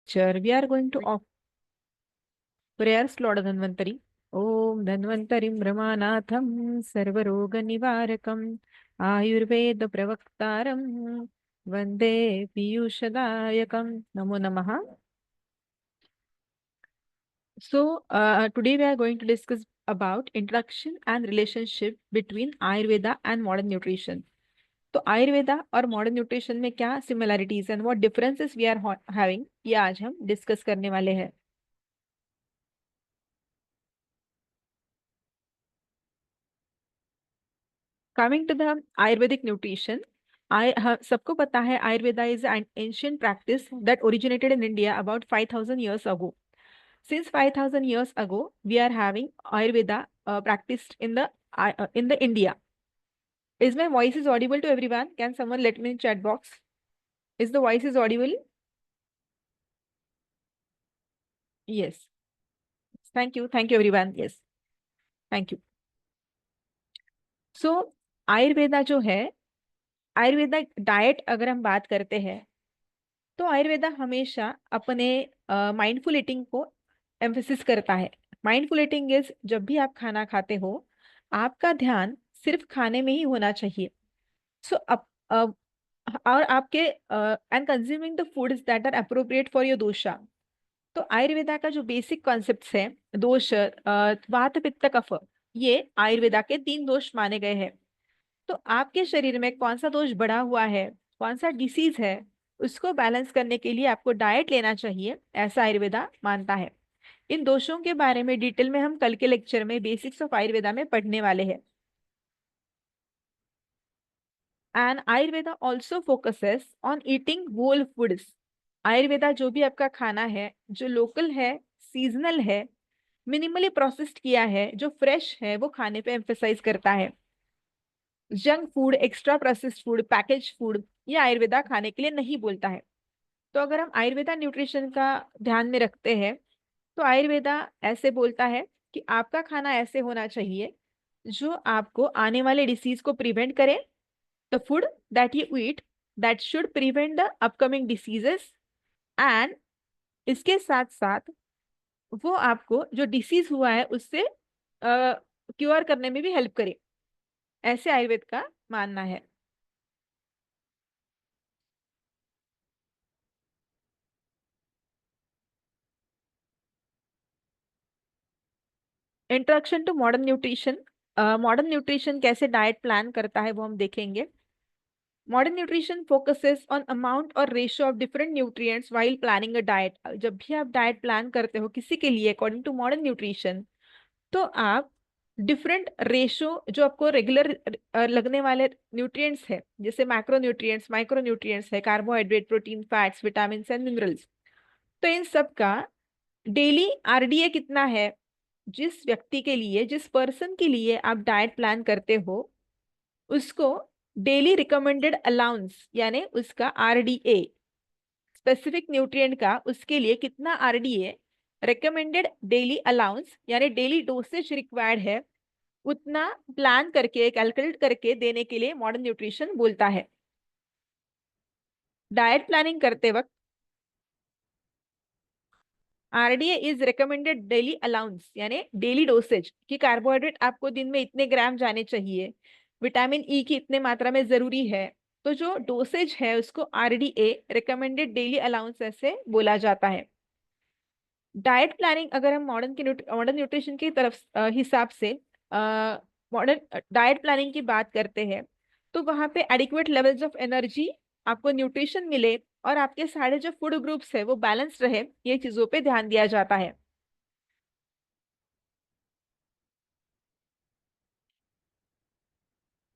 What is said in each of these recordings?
Sure, we are going to offer prayers, Lord Dhanvantari. Om Dhanvantarim Brahmanatham Sarvaroga Nivarakam Ayurveda Pravaktaram Vande Piyushadayakam Namo Namaha. Today we are going to discuss about introduction and relationship between Ayurveda and modern nutrition. तो आयुर्वेदा और modern nutrition में क्या similarities and what differences we are having, ये आज हम discuss करने वाले हैं. Coming to the ayurvedic nutrition, सबको पता है ayurveda is an ancient practice that originated in India about 5000 years ago. Since 5000 years ago, we are having Ayurveda practiced in the India. Is my voice is audible to everyone? Can someone let me in chat box? Is the voice is audible? Yes. Thank you everyone. Yes, thank you. सो आयुर्वेदा जो है, Ayurveda diet अगर हम बात करते हैं तो आयुर्वेदा हमेशा अपने माइंडफुल ईटिंग को एम्फेसिस करता है. माइंडफुल ईटिंग इज जब भी आप खाना खाते हो आपका ध्यान सिर्फ खाने में ही होना चाहिए. सो और आपके and consuming the foods that are appropriate for your dosha. तो आयुर्वेदा का जो बेसिक कॉन्सेप्ट्स है, दोष, वात पित्त कफ, ये आयुर्वेदा के 3 दोष माने गए हैं. तो आपके शरीर में कौन सा दोष बढ़ा हुआ है, कौन सा डिसीज है, उसको बैलेंस करने के लिए आपको डाइट लेना चाहिए, ऐसा आयुर्वेदा मानता है. इन दोषों के बारे में डिटेल में हम कल के लेक्चर में बेसिक्स ऑफ आयुर्वेदा में पढ़ने वाले हैं. And ayurveda also focuses on eating whole foods. Ayurveda जो भी आपका खाना है, जो लोकल है, सीजनल है, मिनिमली प्रोसेस्ड किया है, जो फ्रेश है, वो खाने पे एम्फेसाइज करता है. Junk food, extra processed food, package food, ये आयुर्वेदा खाने के लिए नहीं बोलता है. तो अगर हम आयुर्वेदा न्यूट्रिशन का ध्यान में रखते हैं तो आयुर्वेदा ऐसे बोलता है कि आपका खाना ऐसे होना चाहिए जो आपको आने वाले डिसीज को प्रिवेंट करे. The food that you eat that should prevent the upcoming diseases, and इसके साथ साथ वो आपको जो डिसीज हुआ है उससे क्योर करने में भी हेल्प करे, ऐसे आयुर्वेद का मानना है. Introduction to modern nutrition. Modern nutrition कैसे डाइट प्लान करता है वो हम देखेंगे. Modern nutrition focuses on amount और ratio of different nutrients while planning a diet. जब भी आप डाइट प्लान करते हो किसी के लिए अकॉर्डिंग टू मॉडर्न न्यूट्रिशन, तो आप डिफरेंट रेशियो जो आपको रेगुलर लगने वाले न्यूट्रिएंट्स है, जैसे मैक्रो न्यूट्रिएंट्स, माइक्रो न्यूट्रिएंट्स है, carbohydrate, protein, fats, vitamin and minerals, तो इन सब का डेली आरडीए कितना है, जिस व्यक्ति के लिए, जिस पर्सन के लिए आप डाइट प्लान करते हो, उसको डेली रिकमेंडेड अलाउंस यानी उसका आरडीए, स्पेसिफिक न्यूट्रिएंट का उसके लिए कितना आरडीए रिकमेंडेड डेली अलाउंस यानी डेली डोसेज रिक्वायर्ड है, उतना प्लान करके कैलकुलेट करके देने के लिए मॉडर्न न्यूट्रिशन बोलता है. डाइट प्लानिंग करते वक्त RDA is recommended daily allowance यानी डेली डोसेज कि कार्बोहाइड्रेट आपको दिन में इतने ग्राम जाने चाहिए, विटामिन ई की इतने मात्रा में जरूरी है. तो जो डोसेज है उसको आरडीए रिकमेंडेड डेली अलाउंस ऐसे बोला जाता है. डाइट प्लानिंग अगर हम मॉडर्न न्यूट्रिशन की तरफ हिसाब से मॉडर्न डाइट प्लानिंग की बात करते हैं तो वहां पे एडिक्वेट लेवल्स ऑफ एनर्जी, आपको न्यूट्रिशन मिले और आपके सारे जो फूड ग्रुप्स है वो बैलेंस रहे, ये चीजों पे ध्यान दिया जाता है.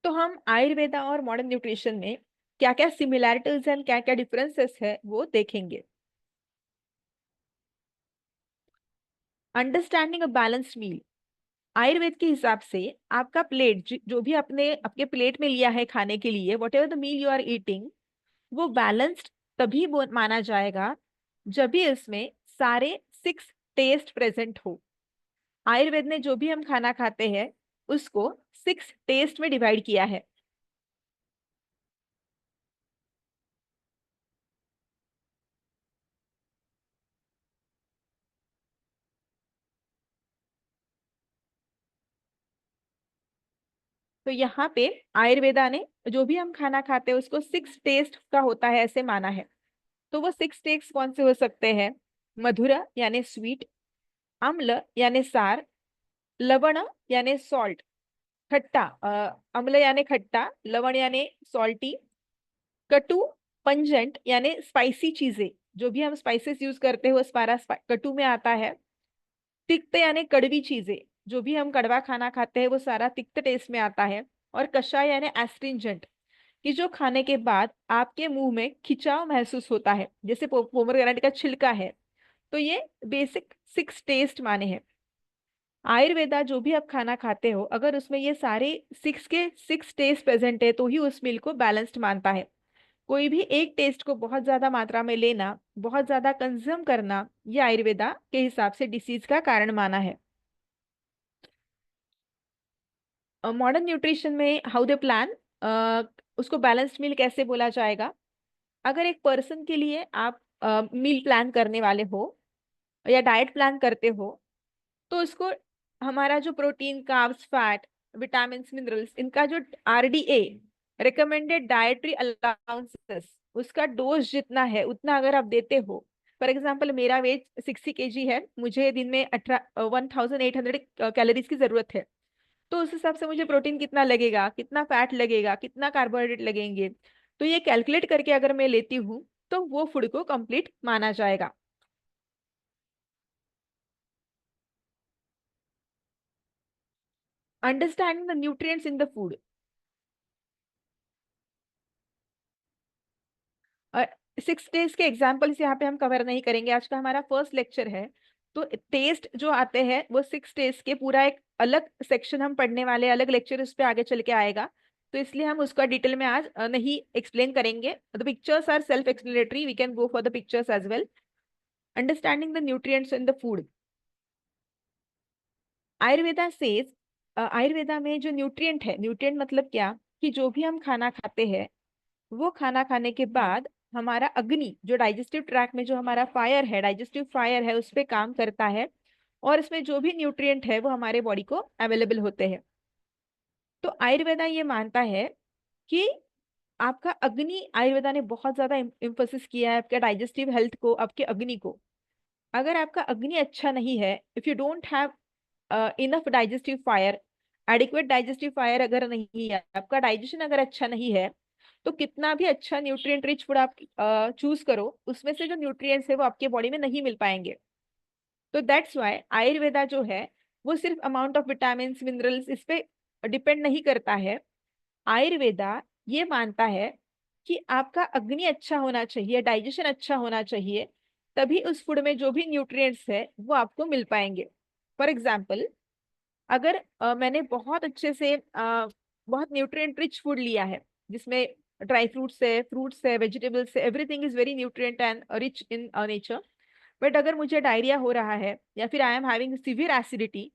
तो हम आयुर्वेदा और मॉडर्न न्यूट्रिशन में क्या क्या सिमिलैरिटीज एंड क्या क्या डिफरेंसेस है वो देखेंगे. अंडरस्टैंडिंग अ बैलेंस्ड मील. आयुर्वेद के हिसाब से आपका प्लेट जो भी आपने आपके प्लेट में लिया है खाने के लिए, whatever the meal you are eating, वो बैलेंस्ड तभी माना जाएगा जब भी इसमें सारे 6 टेस्ट प्रेजेंट हो. आयुर्वेद ने जो भी हम खाना खाते हैं उसको 6 टेस्ट में डिवाइड किया है. तो यहाँ पे आयुर्वेदा ने जो भी हम खाना खाते हैं उसको 6 टेस्ट का होता है ऐसे माना है। तो वो 6 टेस्ट कौन से हो सकते हैं? मधुर यानी स्वीट, अम्ल यानी सार, लवण यानी सॉल्ट, खट्टा, अम्ल यानी खट्टा, लवण यानी सॉल्टी, कटु पंजेंट यानी स्पाइसी चीजें, जो भी हम स्पाइसेस यूज करते हैं वो सारा कटु में आता है। तिक्त यानी कड़वी चीजें, जो भी हम कड़वा खाना खाते हैं वो सारा तिक्त टेस्ट में आता है। और कषाय यानी एस्ट्रिंजेंट, कि जो खाने के बाद आपके मुंह में खिंचाव महसूस होता है, जैसे पोमोग्रेनेट का छिलका है। तो ये बेसिक 6 टेस्ट माने हैं। आयुर्वेदा जो भी आप खाना खाते हो, अगर उसमें ये सारे 6 टेस्ट प्रेजेंट है तो ही उस मील को बैलेंस्ड मानता है। कोई भी एक टेस्ट को बहुत ज्यादा मात्रा में लेना, बहुत ज्यादा कंज्यूम करना, ये आयुर्वेदा के हिसाब से डिसीज का कारण माना है। मॉडर्न न्यूट्रिशन में हाउ दे प्लान, उसको बैलेंस्ड मील कैसे बोला जाएगा? अगर एक पर्सन के लिए आप मील प्लान करने वाले हो या डाइट प्लान करते हो, तो उसको हमारा जो protein, carbs, fat, vitamin, minerals, इनका जो RDA, रिकमेंडेड डाइटरी अलाउंसेस, उसका डोज जितना है उतना अगर आप देते हो। फॉर एग्जाम्पल मेरा वेट 60 kg है, मुझे दिन में 1800 कैलोरीज की जरूरत है। तो उस हिसाब से मुझे प्रोटीन कितना लगेगा, कितना फैट लगेगा, कितना कार्बोहाइड्रेट लगेंगे, तो ये कैलकुलेट करके अगर मैं लेती हूँ तो वो फूड को कंप्लीट माना जाएगा। Understanding the nutrients in the food. 6 days के एग्जाम्पल्स यहाँ पे हम कवर नहीं करेंगे, आज का हमारा फर्स्ट लेक्चर है। तो टेस्ट जो आते हैं वो 6 डेज के पूरा एक अलग सेक्शन हम पढ़ने वाले हैं, अलग लेक्चर उस पर आगे चल के आएगा। तो इसलिए हम उसका डिटेल में आज नहीं एक्सप्लेन करेंगे। The pictures are self explanatory, we can go for the pictures as well. Understanding the nutrients in the food. Ayurveda says, ayurveda में जो न्यूट्रिएंट है, न्यूट्रिएंट मतलब क्या, कि जो भी हम खाना खाते हैं वो खाना खाने के बाद हमारा अग्नि, जो डाइजेस्टिव ट्रैक में जो हमारा फायर है, डाइजेस्टिव फायर है, उस पे काम करता है। और इसमें जो भी न्यूट्रिएंट है वो हमारे बॉडी को अवेलेबल होते हैं। तो आयुर्वेदा ये मानता है कि आपका अग्नि, आयुर्वेदा ने बहुत ज्यादा इम्फोसिस किया है आपके डाइजेस्टिव हेल्थ को, आपके अग्नि को। अगर आपका अग्नि अच्छा नहीं है, if you don't have enough digestive fire, adequate digestive fire अगर नहीं है, आपका डाइजेशन अगर अच्छा नहीं है, तो कितना भी अच्छा न्यूट्रिएंट रिच फूड आप चूज करो, उसमें से जो न्यूट्रिएंट्स है वो आपके बॉडी में नहीं मिल पाएंगे। तो दैट्स वाई आयुर्वेदा जो है वो सिर्फ अमाउंट ऑफ विटामिन, मिनरल्स इस पे डिपेंड नहीं करता है। आयुर्वेदा ये मानता है कि आपका अग्नि अच्छा होना चाहिए, डाइजेशन अच्छा होना चाहिए, तभी उस फूड में जो भी न्यूट्रिएंट्स है वो आपको मिल पाएंगे। फॉर एग्जाम्पल, अगर मैंने बहुत अच्छे से बहुत न्यूट्रिएंट रिच फूड लिया है, जिसमें ड्राई फ्रूट्स है, वेजिटेबल्स है, everything is very nutrient and rich in nature, but अगर मुझे डायरिया हो रहा है या फिर I am having severe acidity,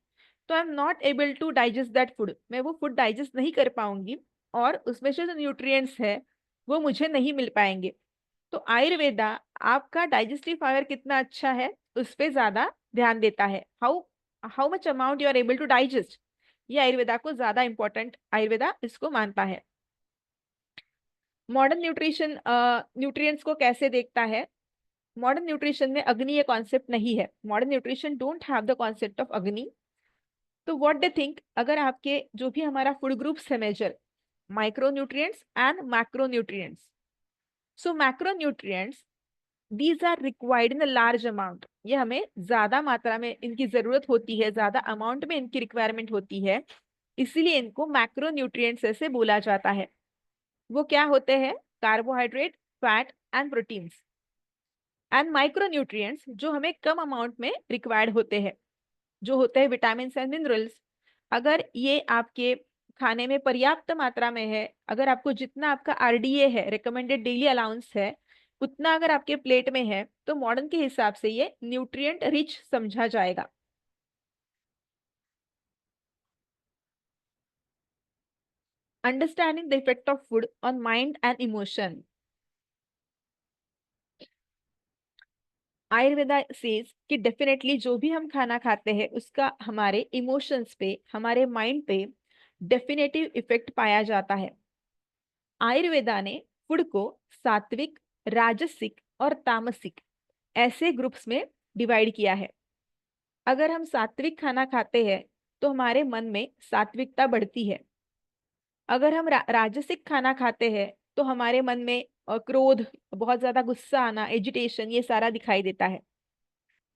तो I am not able to digest that food, मैं वो फूड डाइजेस्ट नहीं कर पाऊंगी, और उसमें से जो न्यूट्रिएंट्स है वो मुझे नहीं मिल पाएंगे। तो आयुर्वेदा आपका डाइजेस्टिव फायर कितना अच्छा है उस पे ज्यादा ध्यान देता है, how how much amount you are able to digest, ये आयुर्वेदा को ज्यादा इंपॉर्टेंट, आयुर्वेदा इसको मानता है। मॉडर्न न्यूट्रिशन न्यूट्रिएंट्स को कैसे देखता है? मॉडर्न न्यूट्रिशन में अग्नि ये कॉन्सेप्ट नहीं है, modern nutrition don't have the concept of अग्नि। तो व्हाट दे थिंक, अगर आपके जो भी हमारा फूड ग्रुप्स है major, micronutrients and macronutrients. So macronutrients, these are required in large amount, ये हमें ज्यादा मात्रा में इनकी जरूरत होती है, ज्यादा अमाउंट में इनकी रिक्वायरमेंट होती है, इसीलिए इनको मैक्रो न्यूट्रिएंट्स ऐसे बोला जाता है। वो क्या होते हैं? Carbohydrate, fat and proteins. And micro nutrients जो हमें कम अमाउंट में रिक्वायर्ड होते हैं, जो होते हैं विटामिन एंड मिनरल्स। अगर ये आपके खाने में पर्याप्त मात्रा में है, अगर आपको जितना आपका RDA है, रिकमेंडेड डेली अलाउंस है, उतना अगर आपके प्लेट में है, तो मॉडर्न के हिसाब से ये न्यूट्रिएंट रिच समझा जाएगा। Understanding the effect of food on mind and emotion. Ayurveda says कि डेफिनेटली जो भी हम खाना खाते हैं उसका हमारे इमोशंस पे, हमारे माइंड पे डेफिनेटिव इफेक्ट पाया जाता है। आयुर्वेदा ने फूड को सात्विक, राजसिक और तामसिक ऐसे ग्रुप्स में डिवाइड किया है। अगर हम सात्विक खाना खाते हैं तो हमारे मन में सात्विकता बढ़ती है। अगर हम राजसिक खाना खाते हैं तो हमारे मन में क्रोध, बहुत ज्यादा गुस्सा आना, एजिटेशन, ये सारा दिखाई देता है।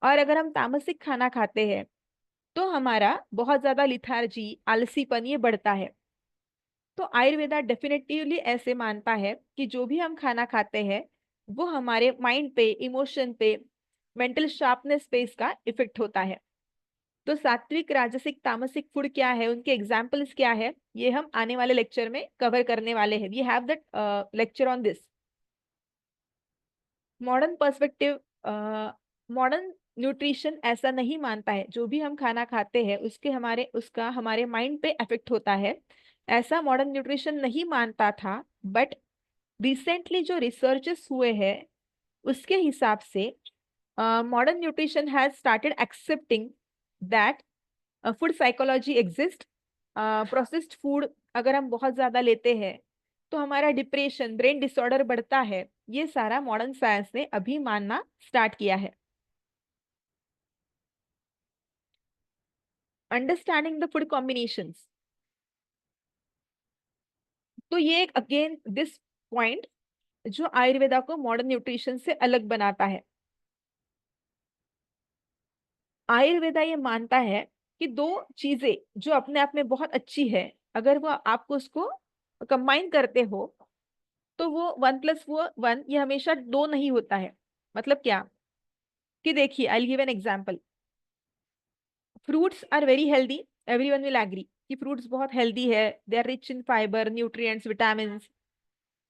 और अगर हम तामसिक खाना खाते हैं तो हमारा बहुत ज्यादा लिथार्जी, आलसीपन ये बढ़ता है। तो आयुर्वेदा डेफिनेटिवली ऐसे मानता है कि जो भी हम खाना खाते हैं वो हमारे माइंड पे, इमोशन पे, मेंटल शार्पनेस पे इसका इफेक्ट होता है। तो सात्विक, राजसिक, तामसिक फूड क्या है, उनके एग्जाम्पल्स क्या है, ये हम आने वाले लेक्चर में कवर करने वाले हैं। We have that lecture on this. Modern perspective, modern nutrition ऐसा नहीं मानता है जो भी हम खाना खाते हैं उसका हमारे माइंड पे इफेक्ट होता है। ऐसा मॉडर्न न्यूट्रिशन नहीं मानता था। बट रिसेंटली जो रिसर्चेस हुए हैं उसके हिसाब से modern nutrition has started accepting that food psychology exist. Processed food अगर हम बहुत ज्यादा लेते हैं तो हमारा डिप्रेशन, ब्रेन डिसऑर्डर बढ़ता है। ये सारा मॉडर्न साइंस ने अभी मानना स्टार्ट किया है। अंडरस्टैंडिंग द फूड कॉम्बिनेशंस, तो ये एक अगेन दिस पॉइंट जो आयुर्वेदा को मॉडर्न न्यूट्रिशन से अलग बनाता है। आयुर्वेदा ये मानता है कि दो चीजें जो अपने आप में बहुत अच्छी है, अगर वो आपको उसको कंबाइन करते हो तो वो 1 + 1 ये हमेशा 2 नहीं होता है। मतलब क्या कि देखिए, I give an example. Fruits are very healthy, everyone will agree कि फ्रूट्स बहुत हेल्दी है। They are rich in fibre, nutrients, vitamin.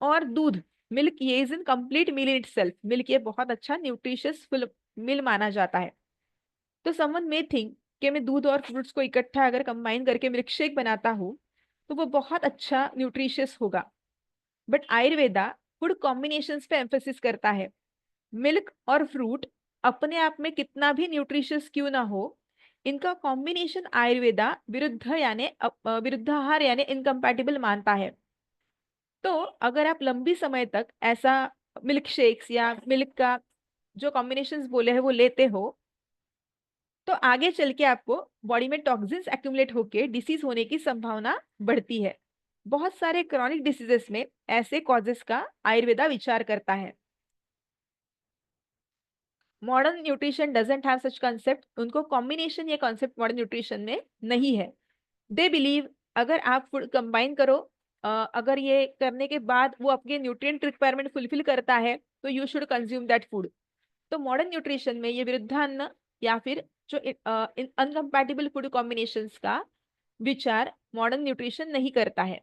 और दूध, मिल्क, ये is in complete meal in itself. Milk ये बहुत अच्छा न्यूट्रिशियस फुल मिल माना जाता है। तो समवन मे थिंक कि मैं दूध और फ्रूट्स को इकट्ठा अगर कंबाइन करके मिल्क शेक बनाता हूँ तो वो बहुत अच्छा न्यूट्रिशियस होगा। बट आयुर्वेदा फूड कॉम्बिनेशंस पे एम्फेसिस करता है। मिल्क और फ्रूट अपने आप में कितना भी न्यूट्रिशियस क्यों ना हो, इनका कॉम्बिनेशन आयुर्वेदा विरुद्धाहार यानी इनकम्पैटिबल मानता है। तो अगर आप लंबी समय तक ऐसा मिल्क शेक्स या मिल्क का जो कॉम्बिनेशंस बोले हैं वो लेते हो तो आगे चल के आपको बॉडी में टॉक्सिन्स एक्यूमुलेट होके डिसीज होने की संभावना बढ़ती है। बहुत सारे क्रॉनिक डिसीजेस में ऐसे कॉजेस का आयुर्वेदा विचार करता है। Modern nutrition doesn't have such concept, उनको कॉम्बिनेशन ये कॉन्सेप्ट मॉडर्न न्यूट्रिशन में नहीं है। दे बिलीव अगर आप फूड कंबाइन करो, अगर ये करने के बाद वो आपके न्यूट्रिएंट रिक्वायरमेंट फुलफिल करता है तो you should consume that food. तो मॉडर्न न्यूट्रिशन में ये विरुद्धान्न या फिर जो अनकम्पैटिबल फूड कॉम्बिनेशंस का विचार मॉडर्न न्यूट्रिशन नहीं करता है।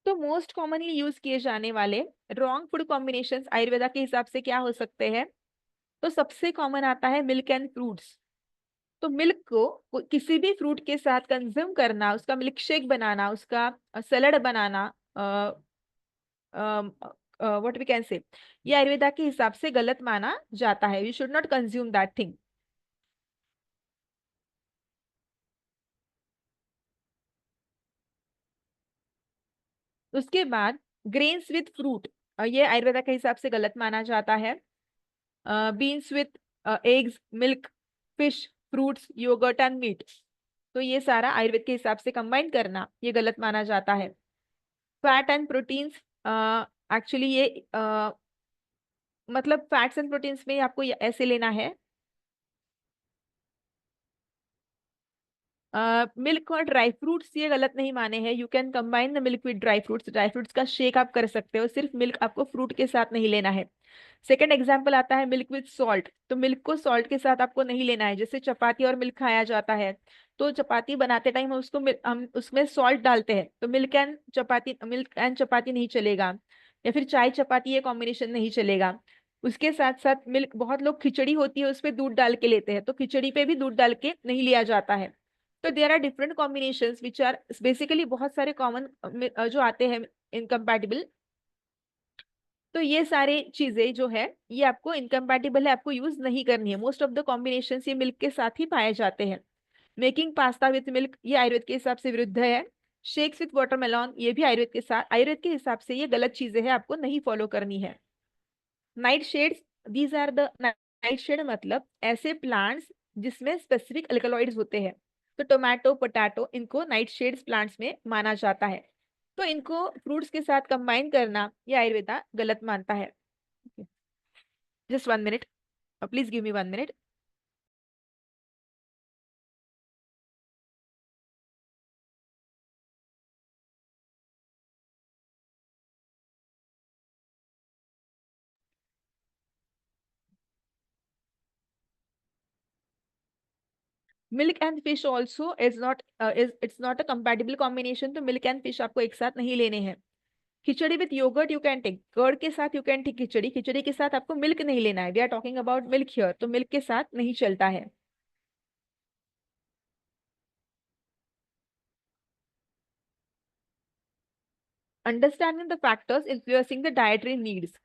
तो मोस्ट कॉमनली यूज किए जाने वाले रॉन्ग फूड कॉम्बिनेशंस आयुर्वेदा के हिसाब से क्या हो सकते हैं? तो सबसे कॉमन आता है मिल्क एंड फ्रूट्स। तो मिल्क को किसी भी फ्रूट के साथ कंज्यूम करना, उसका मिल्क शेक बनाना, उसका सलाद बनाना, व्हाट वी कैन से, ये आयुर्वेदा के हिसाब से गलत माना जाता है। You should not consume that thing. उसके बाद ग्रेन्स विथ फ्रूट, ये आयुर्वेदा के हिसाब से गलत माना जाता है। Beans with eggs, milk, fish, fruits, yoghurt and meat, तो ये सारा आयुर्वेद के हिसाब से कंबाइन करना ये गलत माना जाता है। फैट एंड प्रोटीन्स, एक्चुअली ये मतलब फैट्स एंड प्रोटीन्स में आपको ऐसे लेना है। मिल्क और ड्राई फ्रूट्स ये गलत नहीं माने हैं। You can combine the milk with dry fruits, dry fruits का शेक आप कर सकते हो, सिर्फ मिल्क आपको फ्रूट के साथ नहीं लेना है। सेकंड एग्जांपल आता है मिल्क विद सॉल्ट। तो मिल्क को सॉल्ट के साथ आपको नहीं लेना है। जैसे चपाती और मिल्क खाया जाता है तो चपाती बनाते टाइम हम उसमें सॉल्ट डालते हैं, तो मिल्क एंड चपाती नहीं चलेगा। या फिर चाय चपाती ये कॉम्बिनेशन नहीं चलेगा। उसके साथ साथ मिल्क, बहुत लोग खिचड़ी होती है उसपे दूध डाल के लेते हैं, तो खिचड़ी पे भी दूध डाल के नहीं लिया जाता है। तो there are different combinations which are basically बहुत सारे कॉमन जो आते हैं इनकम्पैटिबल। तो ये सारे चीजें जो है ये आपको इनकम्पैटिबल है, आपको यूज नहीं करनी है। मोस्ट ऑफ द कॉम्बिनेशंस ये मिल्क के साथ ही पाए जाते हैं। मेकिंग पास्ता विथ मिल्क, ये आयुर्वेद के हिसाब से विरुद्ध है। शेक्स विथ वाटरमेलन, ये भी आयुर्वेद के हिसाब से ये गलत चीजें हैं, आपको नहीं फॉलो करनी है। Nightshades, these are the, nightshade मतलब ऐसे प्लांट्स जिसमें स्पेसिफिक अल्कलॉइड्स होते हैं। तो टोमेटो, पोटैटो, इनको नाइट शेड्स प्लांट्स में माना जाता है। तो इनको फ्रूट्स के साथ कंबाइन करना ये आयुर्वेदा गलत मानता है। Just 1 minute, please give me 1 minute. Milk and fish also is not, is it's not a compatible combination. तो मिल्क एंड फिश आपको एक साथ नहीं लेने हैं। Khichdi with yoghurt you can take, curd के साथ you can take khichdi, khichdi के साथ आपको मिल्क नहीं लेना है। We are talking about milk here, तो मिल्क के साथ नहीं चलता है। Understanding the factors influencing the dietary needs.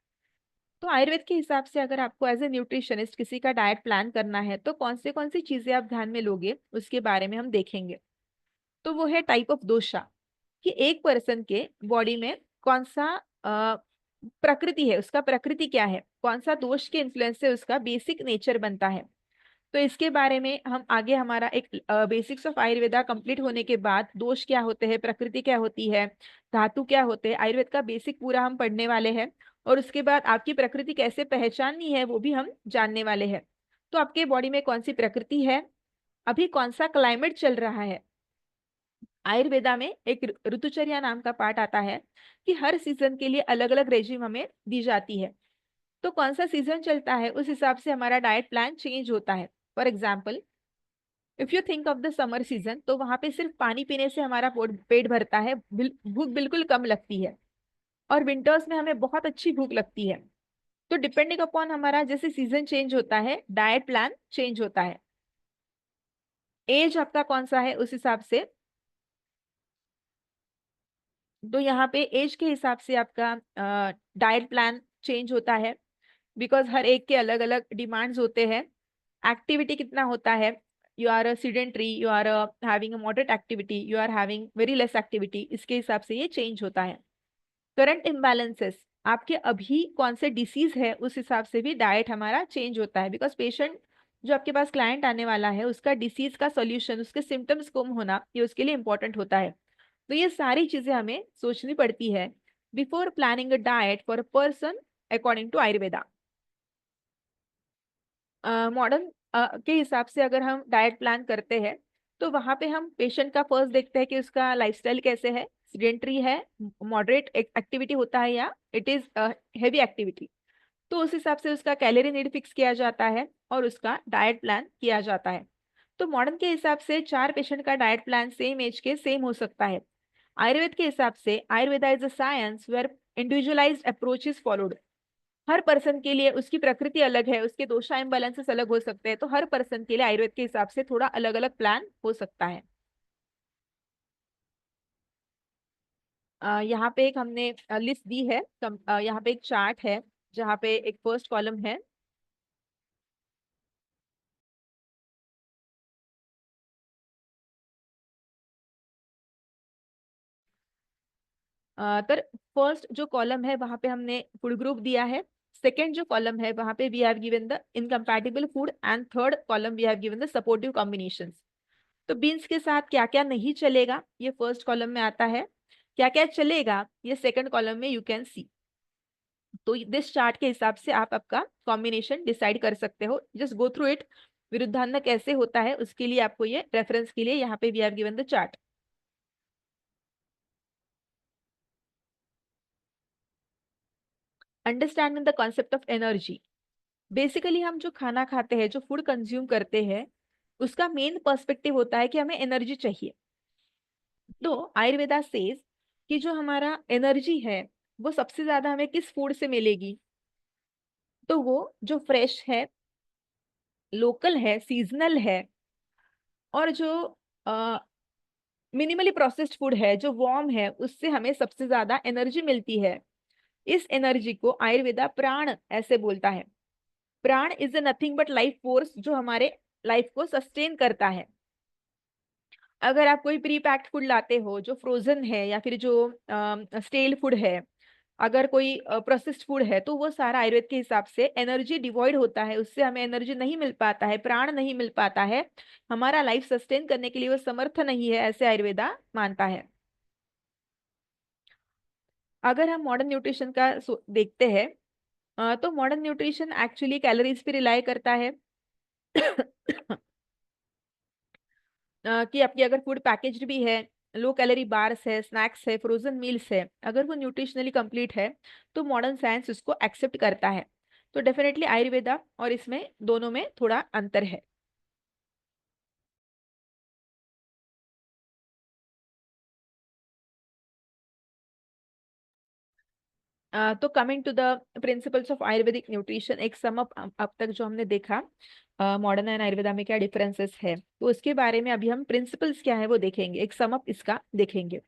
तो आयुर्वेद के हिसाब से अगर आपको एज ए न्यूट्रिशनिस्ट किसी का डाइट प्लान करना है तो कौन सी चीजें आप ध्यान में लोगे, उसके बारे में हम देखेंगे। तो वो है टाइप ऑफ दोषा, कि एक पर्सन के बॉडी में कौन सा प्रकृति है, उसका प्रकृति क्या है, कौन सा दोष के इन्फ्लुएंस से उसका बेसिक नेचर बनता है। तो इसके बारे में हम आगे, हमारा एक बेसिक्स ऑफ आयुर्वेदा कंप्लीट होने के बाद दोष क्या होते हैं, प्रकृति क्या होती है, धातु क्या होते हैं, आयुर्वेद का बेसिक पूरा हम पढ़ने वाले हैं। और उसके बाद आपकी प्रकृति कैसे पहचाननी है वो भी हम जानने वाले हैं। तो आपके बॉडी में कौन सी प्रकृति है, अभी कौन सा क्लाइमेट चल रहा है। आयुर्वेदा में एक ऋतुचर्या नाम का पार्ट आता है कि हर सीजन के लिए अलग अलग रेजिम हमें दी जाती है। तो कौन सा सीजन चलता है उस हिसाब से हमारा डाइट प्लान चेंज होता है। For example, if you think of the summer season, तो वहां पे सिर्फ पानी पीने से हमारा पेट भरता है, भूख बिल्कुल कम लगती है। और विंटर्स में हमें बहुत अच्छी भूख लगती है। तो डिपेंडिंग अपॉन हमारा जैसे सीजन चेंज होता है, डाइट प्लान चेंज होता है। एज आपका कौन सा है उस हिसाब से, तो यहाँ पे एज के हिसाब से आपका डाइट प्लान चेंज होता है। बिकॉज हर एक के अलग अलग डिमांड्स होते हैं। एक्टिविटी कितना होता है, you are a sedentary, you are having a moderate activity, you are having very less activity, इसके हिसाब से ये चेंज होता है। करंट इम्बैलेंसेस, आपके अभी कौन से डिसीज है उस हिसाब से भी डाइट हमारा चेंज होता है। बिकॉज पेशेंट जो आपके पास क्लाइंट आने वाला है उसका डिसीज का सोल्यूशन, उसके सिम्टम्स कम होना, ये उसके लिए इंपॉर्टेंट होता है। तो ये सारी चीजें हमें सोचनी पड़ती है before planning a diet for a person according to ayurveda. Modern के हिसाब से अगर हम डाइट प्लान करते हैं तो वहां पे हम पेशेंट का फर्स्ट देखते हैं कि उसका लाइफस्टाइल कैसे है, सीडेंटरी है, मॉडरेट एक्टिविटी होता है, या इट इज हैवी एक्टिविटी। तो उस हिसाब से उसका कैलोरी नीड फिक्स किया जाता है और उसका डाइट प्लान किया जाता है। तो मॉडर्न के हिसाब से 4 पेशेंट का डाइट प्लान सेम एज के सेम हो सकता है। आयुर्वेद के हिसाब से ayurveda is a science where individualised approach is followed. हर पर्सन के लिए उसकी प्रकृति अलग है, उसके दोषा इम्बैलेंसेस अलग हो सकते हैं, तो हर पर्सन के लिए आयुर्वेद के हिसाब से थोड़ा अलग अलग प्लान हो सकता है। यहाँ पे एक हमने लिस्ट दी है, यहाँ पे एक चार्ट है जहाँ पे एक फर्स्ट कॉलम है। तर फर्स्ट जो कॉलम है वहां पे हमने फूड ग्रुप दिया है। सेकेंड जो कॉलम है वहां पे we have given the incompatible food, and third column we have given the supportive combinations. तो बीन्स के साथ क्या क्या नहीं चलेगा ये फर्स्ट कॉलम में आता है, क्या क्या चलेगा ये सेकंड कॉलम में यू कैन सी। तो दिस चार्ट के हिसाब से आप आपका कॉम्बिनेशन डिसाइड कर सकते हो, जस्ट गो थ्रू इट। विरुद्धान्न कैसे होता है उसके लिए आपको ये रेफरेंस के लिए यहाँ पे we have given the chart. Understanding the concept of energy. Basically हम जो खाना खाते हैं, जो फूड कंज्यूम करते हैं, उसका मेन पर्सपेक्टिव होता है कि हमें एनर्जी चाहिए। तो आयुर्वेदा सेज कि जो हमारा एनर्जी है वो सबसे ज्यादा हमें किस फूड से मिलेगी, तो वो जो फ्रेश है, लोकल है, सीजनल है, और जो मिनिमली प्रोसेस्ड फूड है, जो वार्म है, उससे हमें सबसे ज्यादा एनर्जी मिलती है। इस एनर्जी को आयुर्वेदा प्राण ऐसे बोलता है। प्राण is nothing but life force, जो हमारे लाइफ को सस्टेन करता है। अगर आप कोई प्री पैक्ड फूड लाते हो जो फ्रोजन है या फिर जो स्टेल फूड है, अगर कोई प्रोसेस्ड फूड है, तो वो सारा आयुर्वेद के हिसाब से एनर्जी डिवॉइड होता है, उससे हमें एनर्जी नहीं मिल पाता है, प्राण नहीं मिल पाता है, हमारा लाइफ सस्टेन करने के लिए वो समर्थ नहीं है, ऐसे आयुर्वेदा मानता है। अगर हम मॉडर्न न्यूट्रिशन का देखते हैं, तो मॉडर्न न्यूट्रिशन एक्चुअली कैलोरीज पे रिलाई करता है। कि आपकी अगर फूड पैकेज्ड भी है, लो कैलोरी बार्स है, स्नैक्स है, फ्रोजन मील्स है, अगर वो न्यूट्रिशनली कंप्लीट है, तो मॉडर्न साइंस उसको एक्सेप्ट करता है। तो डेफिनेटली आयुर्वेदा और इसमें दोनों में थोड़ा अंतर है। तो coming to the principles of ayurvedic nutrition, एक सम अप अब तक जो हमने देखा मॉडर्न एंड आयुर्वेदा में क्या डिफरेंसेस है, तो उसके बारे में अभी हम प्रिंसिपल्स क्या है वो देखेंगे, एक सम अप इसका देखेंगे।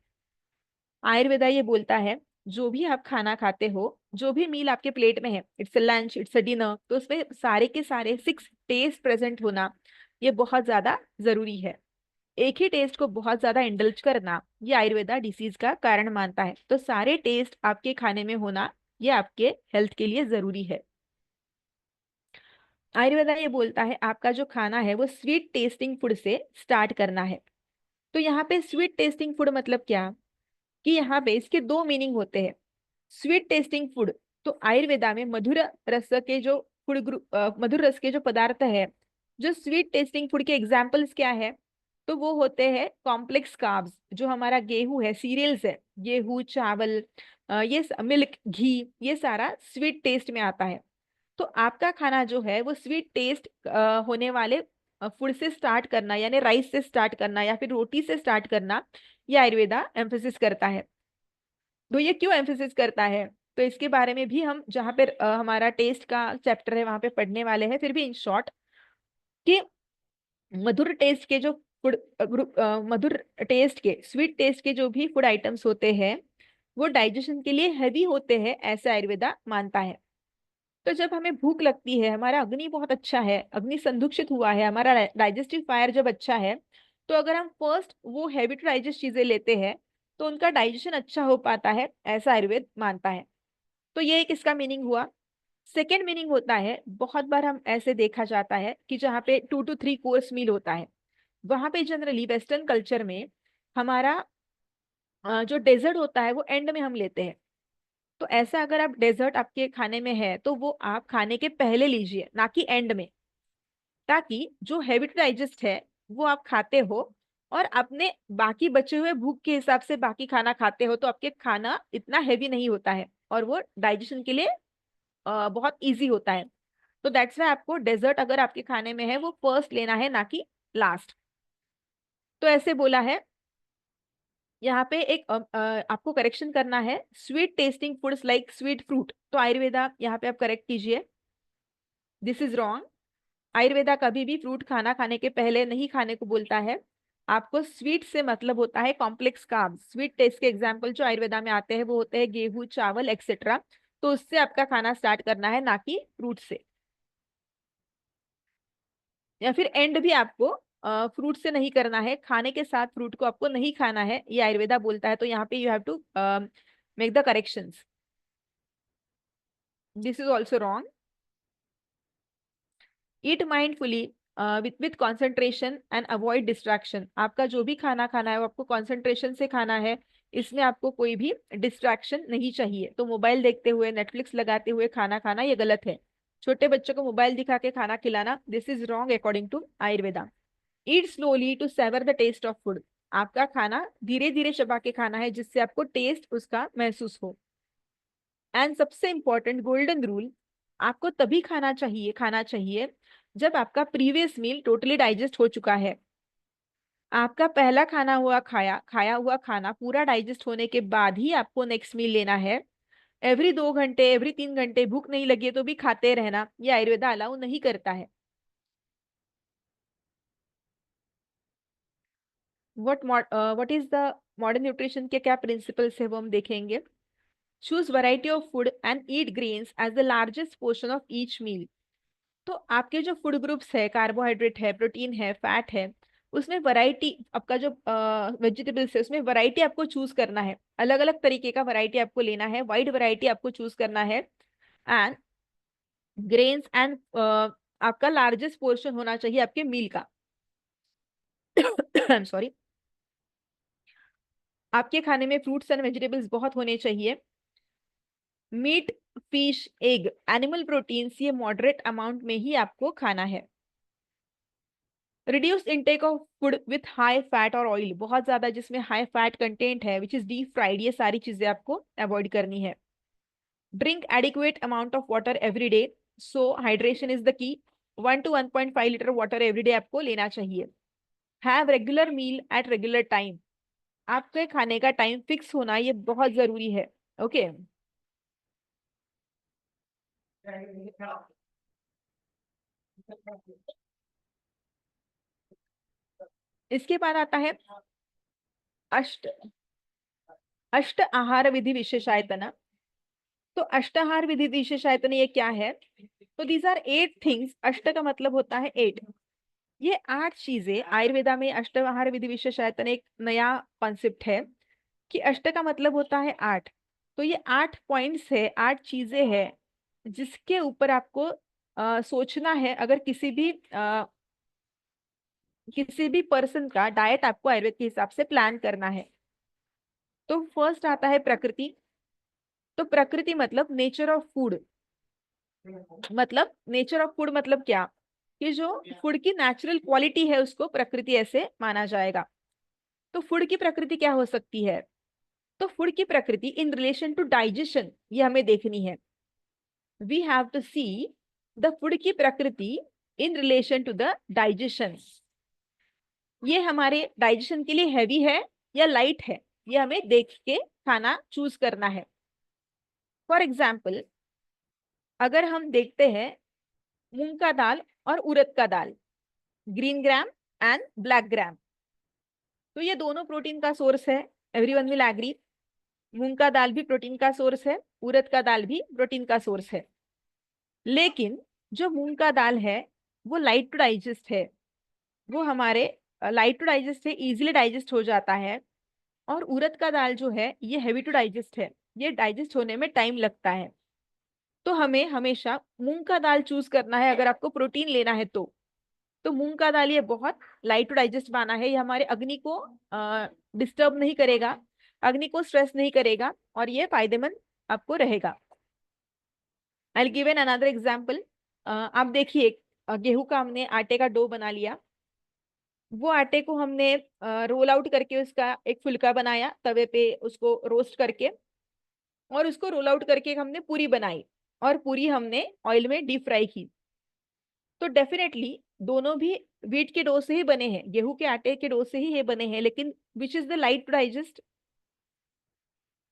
आयुर्वेदा ये बोलता है, जो भी आप खाना खाते हो, जो भी मील आपके प्लेट में है, it's a lunch, it's a dinner, तो उसमें सारे के सारे 6 टेस्ट प्रेजेंट होना ये बहुत ज्यादा जरूरी है। एक ही टेस्ट को बहुत ज्यादा इंडल्ज करना ये आयुर्वेदा डिसीज का कारण मानता है। तो सारे टेस्ट आपके खाने में होना ये आपके हेल्थ के लिए जरूरी है। आयुर्वेदा ये बोलता है आपका जो खाना है वो स्वीट टेस्टिंग फूड से स्टार्ट करना है। तो यहाँ पे स्वीट टेस्टिंग फूड मतलब क्या, कि यहाँ पे इसके दो मीनिंग होते हैं। स्वीट टेस्टिंग फूड, तो आयुर्वेदा में मधुर रस के जो फूड ग्रुप, मधुर रस के जो पदार्थ है, जो स्वीट टेस्टिंग फूड के एग्जाम्पल्स क्या है, तो वो होते हैं कॉम्प्लेक्स कार्ब्स, जो हमारा गेहूं है, सीरियल्स है, गेहूं, चावल, ये मिल्क, घी, ये सारा स्वीट टेस्ट में आता है। तो आपका खाना जो है वो स्वीट टेस्ट होने वाले फूड से स्टार्ट करना, यानी राइस से स्टार्ट करना या फिर रोटी से स्टार्ट करना, ये आयुर्वेदा एम्फेसिस करता है। तो ये क्यों एम्फेसिस करता है, तो इसके बारे में भी हम जहाँ पे हमारा टेस्ट का चैप्टर है वहां पे पढ़ने वाले हैं। फिर भी इन शॉर्ट, कि मधुर टेस्ट के जो फूड ग्रुप, मधुर टेस्ट के, स्वीट टेस्ट के जो भी फूड आइटम्स होते हैं, वो डाइजेशन के लिए हैवी होते हैं, ऐसा आयुर्वेदा मानता है। तो जब हमें भूख लगती है, हमारा अग्नि बहुत अच्छा है, अग्नि संदुक्षित हुआ है, हमारा डाइजेस्टिव फायर जब अच्छा है, तो अगर हम फर्स्ट वो हैवी टू डाइजेस्ट चीजें लेते हैं, तो उनका डाइजेशन अच्छा हो पाता है, ऐसा आयुर्वेद मानता है। तो ये एक इसका मीनिंग हुआ। सेकेंड मीनिंग होता है, बहुत बार हम ऐसे देखा जाता है कि जहाँ पे 2 to 3 कोर्स मील होता है, वहां पे जनरली वेस्टर्न कल्चर में हमारा जो डेजर्ट होता है वो एंड में हम लेते हैं। तो ऐसा अगर आप डेजर्ट आपके खाने में है, तो वो आप खाने के पहले लीजिए, ना कि एंड में, ताकि जो हैवी टू डाइजेस्ट है वो आप खाते हो, और अपने बाकी बचे हुए भूख के हिसाब से बाकी खाना खाते हो, तो आपके खाना इतना हैवी नहीं होता है और वो डाइजेशन के लिए बहुत इजी होता है। तो दैट्स वाई आपको डेजर्ट अगर आपके खाने में है वो फर्स्ट लेना है, ना कि लास्ट। तो ऐसे बोला है। यहाँ पे एक आपको करेक्शन करना है, sweet testing foods like sweet fruit, तो आयुर्वेदा यहाँ पे आप करेक्ट कीजिए, दिस इज रॉन्ग। आयुर्वेदा कभी भी फ्रूट खाना खाने के पहले नहीं खाने को बोलता है। आपको स्वीट से मतलब होता है कॉम्प्लेक्स कार्ब। स्वीट टेस्ट के एग्जाम्पल जो आयुर्वेदा में आते हैं वो होते हैं गेहूं, चावल, एक्सेट्रा। तो उससे आपका खाना स्टार्ट करना है, ना कि फ्रूट से। या फिर एंड भी आपको फ्रूट से नहीं करना है, खाने के साथ फ्रूट को आपको नहीं खाना है, ये आयुर्वेदा बोलता है। तो यहाँ पे you have to make the corrections, this is also wrong. Eat mindfully with concentration and avoid distraction, आपका जो भी खाना खाना है वो आपको कॉन्सेंट्रेशन से खाना है, इसमें आपको कोई भी डिस्ट्रैक्शन नहीं चाहिए। तो मोबाइल देखते हुए, नेटफ्लिक्स लगाते हुए खाना खाना ये गलत है। छोटे बच्चों को मोबाइल दिखा के खाना खिलाना, this is wrong according to ayurveda. Eat slowly to savour the taste of food, आपका खाना धीरे धीरे चबा के खाना है, जिससे आपको टेस्ट उसका महसूस हो। एंड सबसे इंपॉर्टेंट गोल्डन रूल, आपको तभी खाना चाहिए जब आपका प्रीवियस मील टोटली डाइजेस्ट हो चुका है। आपका पहला खाना हुआ खाया खाया हुआ खाना पूरा डाइजेस्ट होने के बाद ही आपको नेक्स्ट मील लेना है। एवरी 2 घंटे, एवरी 3 घंटे भूख नहीं लगी है तो भी खाते रहना, ये आयुर्वेदा अलाउ नहीं करता है। What is the modern nutrition के क्या प्रिंसिपल्स है वो हम देखेंगे। Choose variety of food and eat grains as the largest portion of each meal. तो आपके जो फूड ग्रुप्स है, कार्बोहाइड्रेट है, प्रोटीन है, फैट है, उसमें वैरायटी, आपका जो वेजिटेबल्स है उसमें वैरायटी आपको चूज करना है, अलग अलग तरीके का वैरायटी आपको लेना है, वाइड वैरायटी आपको चूज करना है। एंड ग्रेन्स एंड आपका लार्जेस्ट पोर्शन होना चाहिए आपके मील का। I am sorry. आपके खाने में फ्रूट्स एंड वेजिटेबल्स बहुत होने चाहिए। Meat, fish, egg, animal proteins ये मॉडरेट अमाउंट में ही आपको खाना है। Reduce intake of food with high fat और ऑयल, बहुत ज्यादा जिसमें हाई फैट कंटेंट है, विच इज डीप फ्राइड, ये सारी चीजें आपको अवॉइड करनी है। Drink adequate amount of water every day, so hydration is the key. 1 to 1.5 litre water every day आपको लेना चाहिए। Have regular meal at regular time, आपके खाने का टाइम फिक्स होना ये बहुत जरूरी है। ओके इसके बाद आता है अष्ट अष्ट आहार विधि विशेषायतन। तो अष्टाहार विधि विशेषायतन ये क्या है? तो दीज आर 8 थिंग्स। अष्ट का मतलब होता है 8। ये 8 चीजें आयुर्वेदा में, अष्टाहार विधि विशेषायतन एक नया कॉन्सेप्ट है कि अष्ट का मतलब होता है 8। तो ये 8 पॉइंट्स है, 8 चीजें हैं जिसके ऊपर आपको सोचना है। अगर किसी भी पर्सन का डाइट आपको आयुर्वेद के हिसाब से प्लान करना है। तो फर्स्ट आता है प्रकृति। तो प्रकृति मतलब नेचर ऑफ फूड। मतलब नेचर ऑफ फूड मतलब क्या? कि जो फूड की नेचुरल क्वालिटी है उसको प्रकृति ऐसे माना जाएगा। तो फूड की प्रकृति क्या हो सकती है? तो फूड की प्रकृति इन रिलेशन टू डाइजेशन ये हमें देखनी है। We have to see the food की प्रकृति in relation to the digestion. ये हमारे डाइजेशन के लिए हैवी है या लाइट है, ये हमें देख के खाना चूज करना है। फॉर एग्जाम्पल, अगर हम देखते हैं मूंग का दाल और उड़द का दाल, green gram and black gram, तो ये दोनों प्रोटीन का सोर्स है। Everyone will agree. मूंग का दाल भी प्रोटीन का सोर्स है, उड़द का दाल भी प्रोटीन का सोर्स है। लेकिन जो मूंग का दाल है वो लाइट टू डाइजेस्ट है, वो हमारे लाइट टू डाइजेस्ट है, इजीली डाइजेस्ट हो जाता है। और उड़द का दाल जो है ये हैवी टू डाइजेस्ट है, ये डाइजेस्ट होने में टाइम लगता है। तो हमें हमेशा मूंग का दाल चूज करना है अगर आपको प्रोटीन लेना है तो मूंग का दाल ये बहुत लाइट टू डाइजेस्ट बना है, ये हमारे अग्नि को डिस्टर्ब नहीं करेगा, अग्नि को स्ट्रेस नहीं करेगा, और ये फायदेमंद आपको रहेगा। आई गिव एन अनदर एग्जाम्पल। आप देखिए, गेहूं का हमने आटे का डो बना लिया। वो आटे को हमने रोल आउट करके उसका एक फुलका बनाया तवे पे, उसको रोस्ट करके, और उसको रोल आउट करके हमने पूरी बनाई, और पूरी हमने ऑयल में डीप फ्राई की। तो डेफिनेटली दोनों भी व्हीट के डो से ही बने हैं, गेहूं के आटे के डो से ही ये बने हैं, लेकिन which is the light to digest?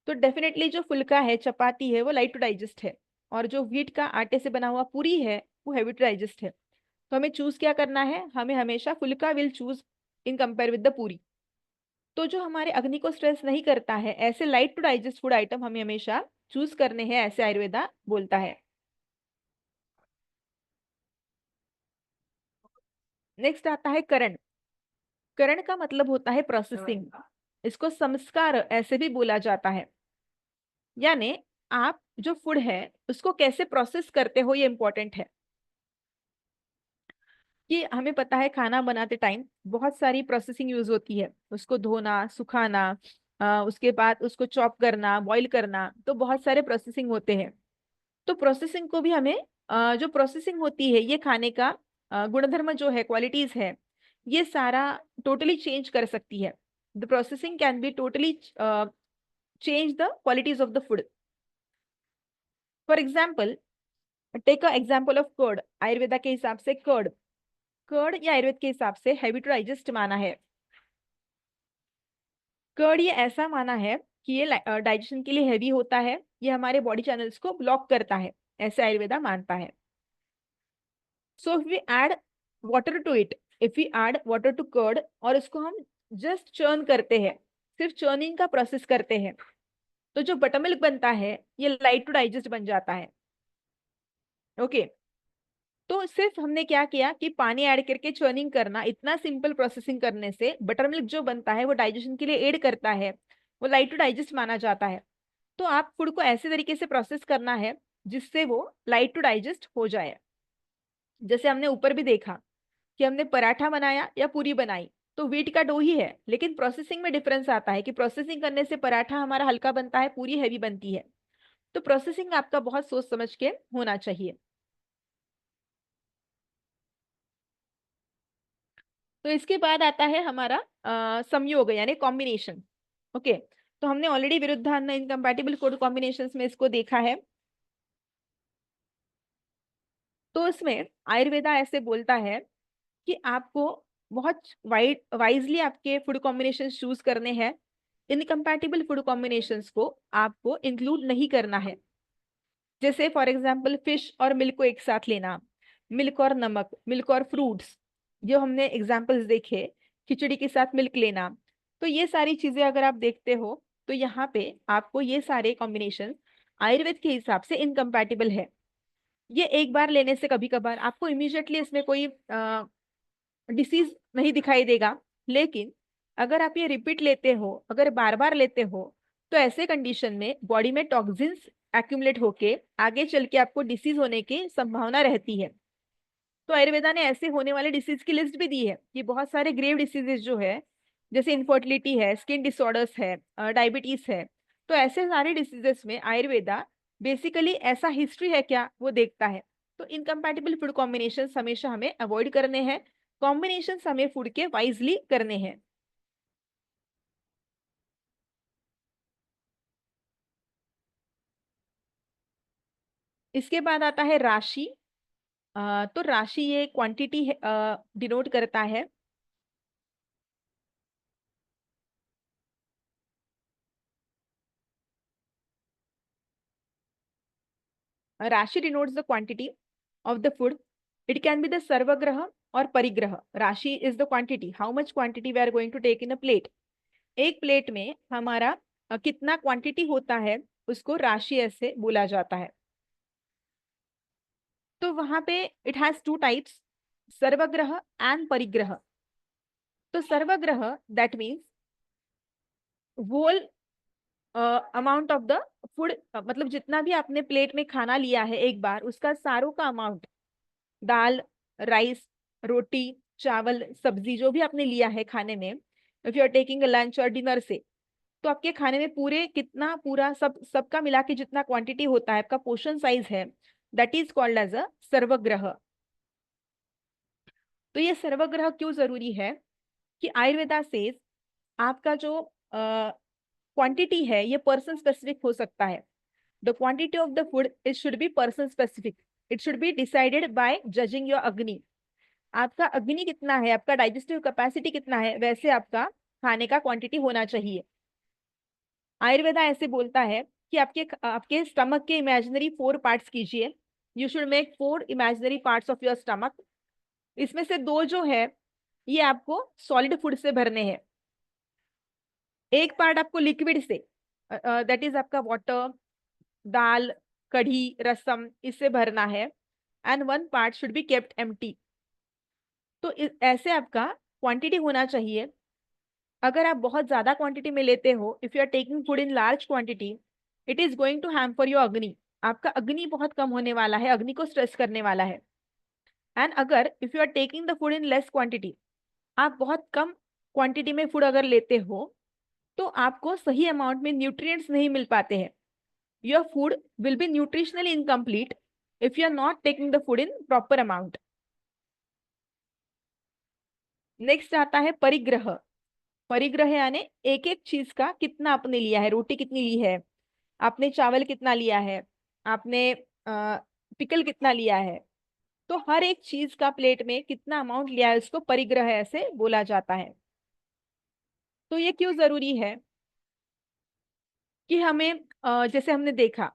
तो डेफिनेटली जो फुल्का है, चपाती है, वो लाइट टू डाइजेस्ट है, और जो व्हीट का आटे से बना हुआ पूरी है वो हैवी टू डाइजेस्ट है। तो हमें चूज क्या करना है? हमें हमेशा फुल्का will choose in compare with the पूरी। तो जो हमारे अग्नि को स्ट्रेस नहीं करता है, ऐसे light to digest food item हमें हमेशा चूज करने हैं, ऐसे आयुर्वेदा बोलता है। नेक्स्ट आता है करण। करण का मतलब होता है प्रोसेसिंग। इसको संस्कार ऐसे भी बोला जाता है। यानी आप जो फूड है उसको कैसे प्रोसेस करते हो ये इंपॉर्टेंट है। कि हमें पता है खाना बनाते टाइम बहुत सारी प्रोसेसिंग यूज होती है, उसको धोना, सुखाना, उसके बाद उसको चॉप करना, बॉईल करना, तो बहुत सारे प्रोसेसिंग होते हैं। तो प्रोसेसिंग को भी हमें जो प्रोसेसिंग होती है ये खाने का गुणधर्म जो है, क्वालिटीज है, ये सारा टोटली चेंज कर सकती है। The processing can be totally change the qualities of the food. For example, take a example of curd. Ayurveda के हिसाब से कर्ड, कर्ड या आयुर्वेद के हिसाब से हैवी टू डाइजेस्ट माना है। कर्ड ये ऐसा माना है कि ये डाइजेशन के लिए हैवी होता है, ये हमारे बॉडी चैनल्स को ब्लॉक करता है, ऐसे आयुर्वेदा मानता है। So if we add water to it, if we add water to curd, और इसको हम जस्ट चर्न करते हैं, सिर्फ चर्निंग का प्रोसेस करते हैं, तो जो बटर मिल्क बनता है ये लाइट टू डाइजेस्ट बन जाता है। ओके। तो सिर्फ हमने क्या किया कि पानी ऐड करके चर्निंग करना, इतना सिंपल प्रोसेसिंग करने से बटर मिल्क जो बनता है वो डाइजेशन के लिए एड करता है, वो लाइट टू डाइजेस्ट माना जाता है। तो आप फूड को ऐसे तरीके से प्रोसेस करना है जिससे वो लाइट टू डाइजेस्ट हो जाए। जैसे हमने ऊपर भी देखा कि हमने पराठा बनाया या पूरी बनाई, तो व्हीट का डो ही है, लेकिन प्रोसेसिंग में डिफरेंस आता है कि प्रोसेसिंग करने से पराठा हमारा हल्का बनता है, पूरी हैवी बनती है। तो प्रोसेसिंग आपका बहुत सोच समझ के होना चाहिए। तो इसके बाद आता है हमारा संयोग यानी कॉम्बिनेशन। ओके, तो हमने ऑलरेडी विरुद्धान इनकम्पैटिबल फूड कॉम्बिनेशंस में इसको देखा है। तो इसमें आयुर्वेदा ऐसे बोलता है कि आपको बहुत वाइजली आपके फूड कॉम्बिनेशन चूज करने हैं। इनकम्पैटिबल फूड कॉम्बिनेशंस को आपको इंक्लूड नहीं करना है। जैसे फॉर एग्जाम्पल फिश और मिल्क को एक साथ लेना, मिल्क और नमक, मिल्क और फ्रूट्स, जो हमने एग्जाम्पल्स देखे, खिचड़ी के साथ मिल्क लेना। तो ये सारी चीजें अगर आप देखते हो तो यहाँ पे आपको ये सारे कॉम्बिनेशन आयुर्वेद के हिसाब से इनकम्पैटिबल है। ये एक बार लेने से कभी कभार आपको इमीडिएटली इसमें कोई डिसीज नहीं दिखाई देगा, लेकिन अगर आप ये रिपीट लेते हो, अगर बार बार लेते हो, तो ऐसे कंडीशन में बॉडी में टॉक्सिन्स एक्यूमुलेट होके आगे चल के आपको डिसीज होने की संभावना रहती है। तो आयुर्वेदा ने ऐसे होने वाले डिसीज की लिस्ट भी दी है कि बहुत सारे ग्रेव डिसीजेस जो है, जैसे इनफर्टिलिटी है, स्किन डिसऑर्डर्स है, डायबिटीज है। तो ऐसे सारे डिसीजेस में आयुर्वेदा बेसिकली ऐसा हिस्ट्री है क्या वो देखता है। तो इनकम्पैटिबल फूड कॉम्बिनेशन हमेशा हमें अवॉइड करने हैं, कॉम्बिनेशन हमें फूड के वाइजली करने हैं। इसके बाद आता है राशि। तो राशि ये क्वांटिटी डिनोट करता है। राशि denotes the quantity of the food. It can be the sarvagraha or parigraha. राशि is the quantity, how much quantity we are going to take in a plate. एक प्लेट में हमारा कितना क्वांटिटी होता है, उसको राशि ऐसे बोला जाता है। तो वहां पे इट हैज टू टाइप्स, सर्वग्रह एंड परिग्रह। तो सर्वग्रह that means whole amount of the food, मतलब जितना भी आपने प्लेट में खाना लिया है एक बार, उसका सारों का अमाउंट, दाल, राइस, रोटी, चावल, सब्जी जो भी आपने लिया है खाने में, if you are taking lunch और डिनर से, तो आपके खाने में पूरे कितना, पूरा सबका मिला के जितना क्वांटिटी होता है, आपका पोर्शन साइज है, that is called as a सर्वग्रह। तो ये सर्वग्रह क्यों जरूरी है कि आयुर्वेदा से आपका जो क्वांटिटी है ये पर्सन स्पेसिफिक हो सकता है। The quantity of the food it should be person specific, it should be decided by judging your agni. आपका अग्नि कितना है, आपका डाइजेस्टिव कैपेसिटी कितना है, वैसे आपका खाने का क्वांटिटी होना चाहिए। आयुर्वेदा ऐसे बोलता है कि आपके आपके स्टमक के इमेजिनरी 4 पार्ट्स कीजिए। You should make 4 imaginary parts of your stomach. इसमें से 2 जो है ये आपको सॉलिड फूड से भरने हैं, एक पार्ट आपको लिक्विड से, दैट इज आपका वाटर, दाल, कढ़ी, रसम, इससे भरना है। And 1 part should be kept empty. तो ऐसे आपका क्वांटिटी होना चाहिए। अगर आप बहुत ज्यादा क्वांटिटी में लेते हो, if you are taking food in large quantity, it is going to hamper your agni. आपका अग्नि बहुत कम होने वाला है, अग्नि को स्ट्रेस करने वाला है। एंड अगर if you are taking the food in less quantity, आप बहुत कम क्वांटिटी में फूड अगर लेते हो, तो आपको सही अमाउंट में न्यूट्रिएंट्स नहीं मिल पाते हैं। Your food will be nutritionally incomplete if you are not taking the food in proper amount. Next आता है परिग्रह। परिग्रह यानी एक एक चीज का कितना आपने लिया है, रोटी कितनी ली है आपने, चावल कितना लिया है आपने, पिकल कितना लिया है। तो हर एक चीज का प्लेट में कितना अमाउंट लिया है उसको परिग्रह ऐसे बोला जाता है। तो ये क्यों जरूरी है कि हमें जैसे हमने देखा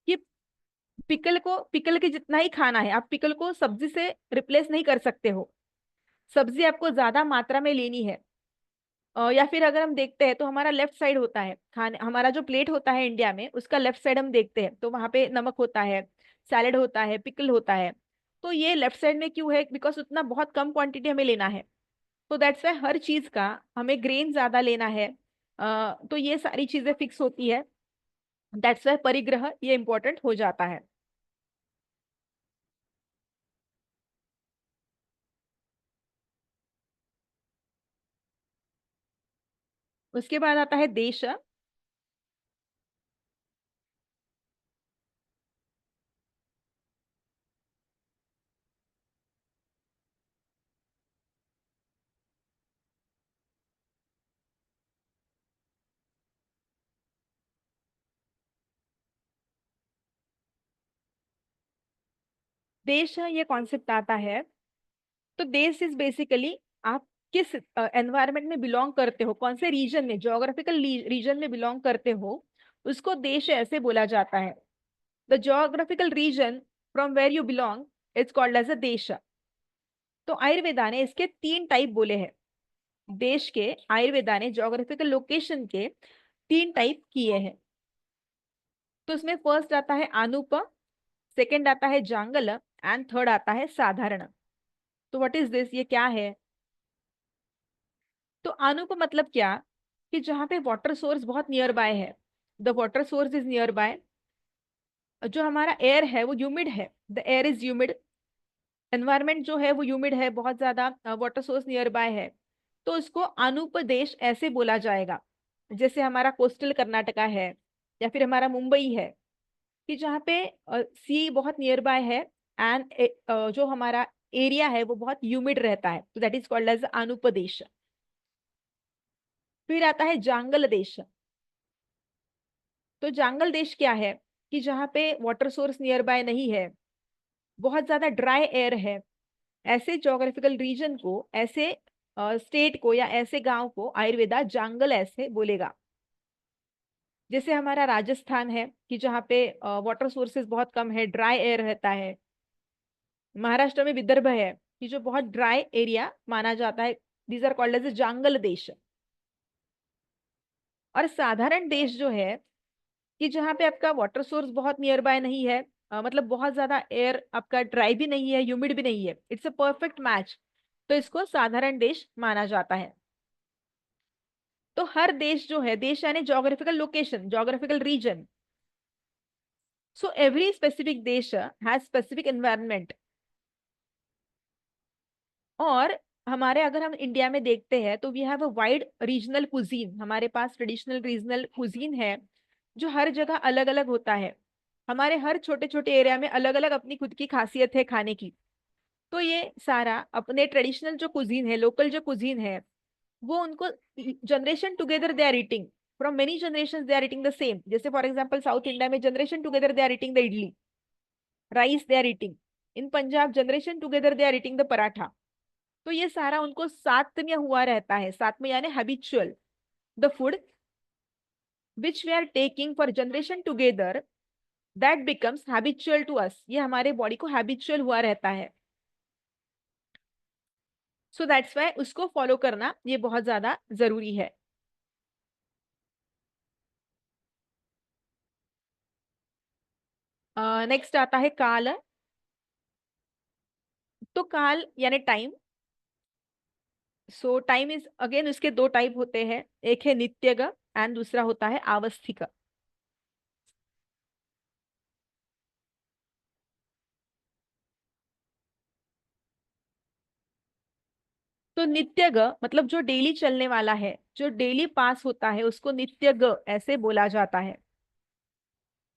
कि पिकल के जितना ही खाना है, आप पिकल को सब्जी से रिप्लेस नहीं कर सकते हो। सब्जी आपको ज्यादा मात्रा में लेनी है। या फिर अगर हम देखते हैं तो हमारा लेफ्ट साइड होता है खाने, हमारा जो प्लेट होता है इंडिया में, उसका लेफ्ट साइड हम देखते हैं तो वहां पे नमक होता है, सैलेड होता है, पिकल होता है। तो ये लेफ्ट साइड में क्यों है? बिकॉज उतना बहुत कम क्वांटिटी हमें लेना है, तो दैट्स वाई हर चीज का हमें ग्रेन ज्यादा लेना है। तो ये सारी चीजें फिक्स होती है, दैट्स वाई परिग्रह ये इंपॉर्टेंट हो जाता है। उसके बाद आता है देश। देश ये कॉन्सेप्ट आता है, तो देश इज बेसिकली आप किस एनवायरनमेंट में बिलोंग करते हो, कौन से रीजन में, ज्योग्राफिकल रीजन में बिलोंग करते हो, उसको देश ऐसे बोला जाता है। The geographical region from where you belong is called as a desh. तो आयुर्वेदा ने इसके 3 टाइप बोले हैं। देश के आयुर्वेदा ने ज्योग्राफिकल लोकेशन के 3 टाइप किए हैं। तो उसमें फर्स्ट आता है आनुप, सेकंड आता है जांगल, एंड थर्ड आता है साधारण। तो व्हाट इज दिस, ये क्या है? तो आनुप मतलब क्या, कि जहाँ पे वाटर सोर्स बहुत नियर बाय है, the water source is near by. जो हमारा एयर है वो ह्यूमिड है, the air is humid, environment जो है वो ह्यूमिड है, बहुत ज्यादा वाटर सोर्स नियर बाय है, तो उसको अनुपदेश ऐसे बोला जाएगा। जैसे हमारा कोस्टल कर्नाटका है, या फिर हमारा मुंबई है, कि जहाँ पे सी बहुत नियर बाय है, एंड जो हमारा एरिया है वो बहुत ह्यूमिड रहता है, तो दैट इज कॉल्ड एज अनुपदेश। फिर आता है जांगल देश। तो जांगल देश क्या है, कि जहाँ पे वाटर सोर्स नियर बाय नहीं है, बहुत ज्यादा ड्राई एयर है, ऐसे ज्योग्राफिकल रीजन को, ऐसे स्टेट को या ऐसे गांव को आयुर्वेदा जांगल ऐसे बोलेगा। जैसे हमारा राजस्थान है, कि जहाँ पे वाटर सोर्सेज बहुत कम है, ड्राई एयर रहता है। महाराष्ट्र में विदर्भ है, कि जो बहुत ड्राई एरिया माना जाता है, these are called as jangal desh. और साधारण देश जो है, कि जहाँ पे आपका वाटर सोर्स बहुत नियर बाय नहीं है, मतलब बहुत ज्यादा एयर आपका ड्राई भी नहीं है, ह्यूमिड भी नहीं है, इट्स अ परफेक्ट मैच, तो इसको साधारण देश माना जाता है। तो हर देश जो है, देश यानी geographical location, geographical region, so every specific desh has specific environment. और हमारे, अगर हम इंडिया में देखते हैं, तो we have a wide regional cuisine, हमारे पास ट्रेडिशनल रीजनल कुजीन है, जो हर जगह अलग अलग होता है। हमारे हर छोटे छोटे एरिया में अलग अलग अपनी खुद की खासियत है खाने की। तो ये सारा अपने ट्रेडिशनल जो कुजीन है, लोकल जो कुजीन है, वो उनको generation together they are eating, from many generation they are eating the same. जैसे फॉर एग्जाम्पल साउथ इंडिया में generation together they are eating the idli, rice they are eating. In Punjab generation together they are eating the paratha. तो ये सारा उनको साथ में हुआ रहता है, साथ में यानी habitual, the food which we are taking for generation together, that becomes habitual to us, ये हमारे बॉडी को हैबिचुअल हुआ रहता है। सो दैट्स वाई उसको फॉलो करना ये बहुत ज्यादा जरूरी है। नेक्स्ट आता है काल। तो काल यानी time. So time is again, उसके 2 टाइप होते हैं, एक है नित्यग एंड दूसरा होता है आवस्थिक। तो नित्यग मतलब जो डेली चलने वाला है, जो डेली पास होता है, उसको नित्यग ऐसे बोला जाता है।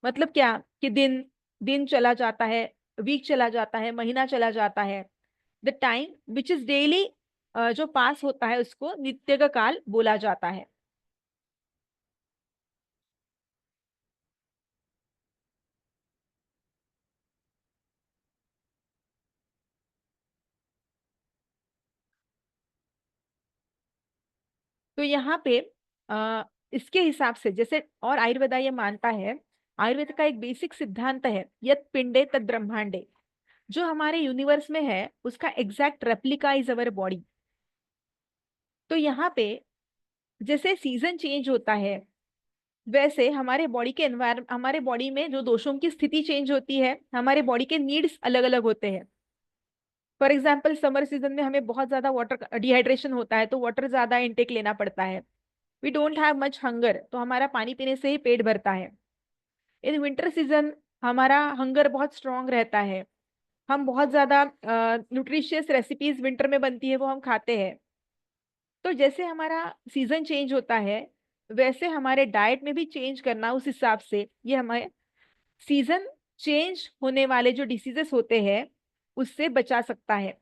मतलब क्या, कि दिन, दिन चला जाता है, वीक चला जाता है, महीना चला जाता है, the time which is daily जो पास होता है, उसको नित्यग काल बोला जाता है। तो यहाँ पे इसके हिसाब से, जैसे और आयुर्वेदा ये मानता है, आयुर्वेद का एक बेसिक सिद्धांत है, यत पिंडे तद ब्रह्मांडे, जो हमारे यूनिवर्स में है उसका exact replica is our body. तो यहाँ पे जैसे सीजन चेंज होता है, वैसे हमारे बॉडी के एनवायरमेंट, हमारे बॉडी में जो दोषों की स्थिति चेंज होती है, हमारे बॉडी के नीड्स अलग अलग होते हैं। फॉर एग्जाम्पल समर सीजन में हमें बहुत ज्यादा वाटर डिहाइड्रेशन होता है, तो वाटर ज्यादा इंटेक लेना पड़ता है। We don't have much hunger, तो हमारा पानी पीने से ही पेट भरता है। इन विंटर सीजन हमारा हंगर बहुत स्ट्रांग रहता है, हम बहुत ज्यादा न्यूट्रिशियस रेसिपीज विंटर में बनती है वो हम खाते हैं। तो जैसे हमारा सीजन चेंज होता है, वैसे हमारे डाइट में भी चेंज करना उस हिसाब से, ये हमें सीजन चेंज होने वाले जो डिसीजेस होते हैं उससे बचा सकता है।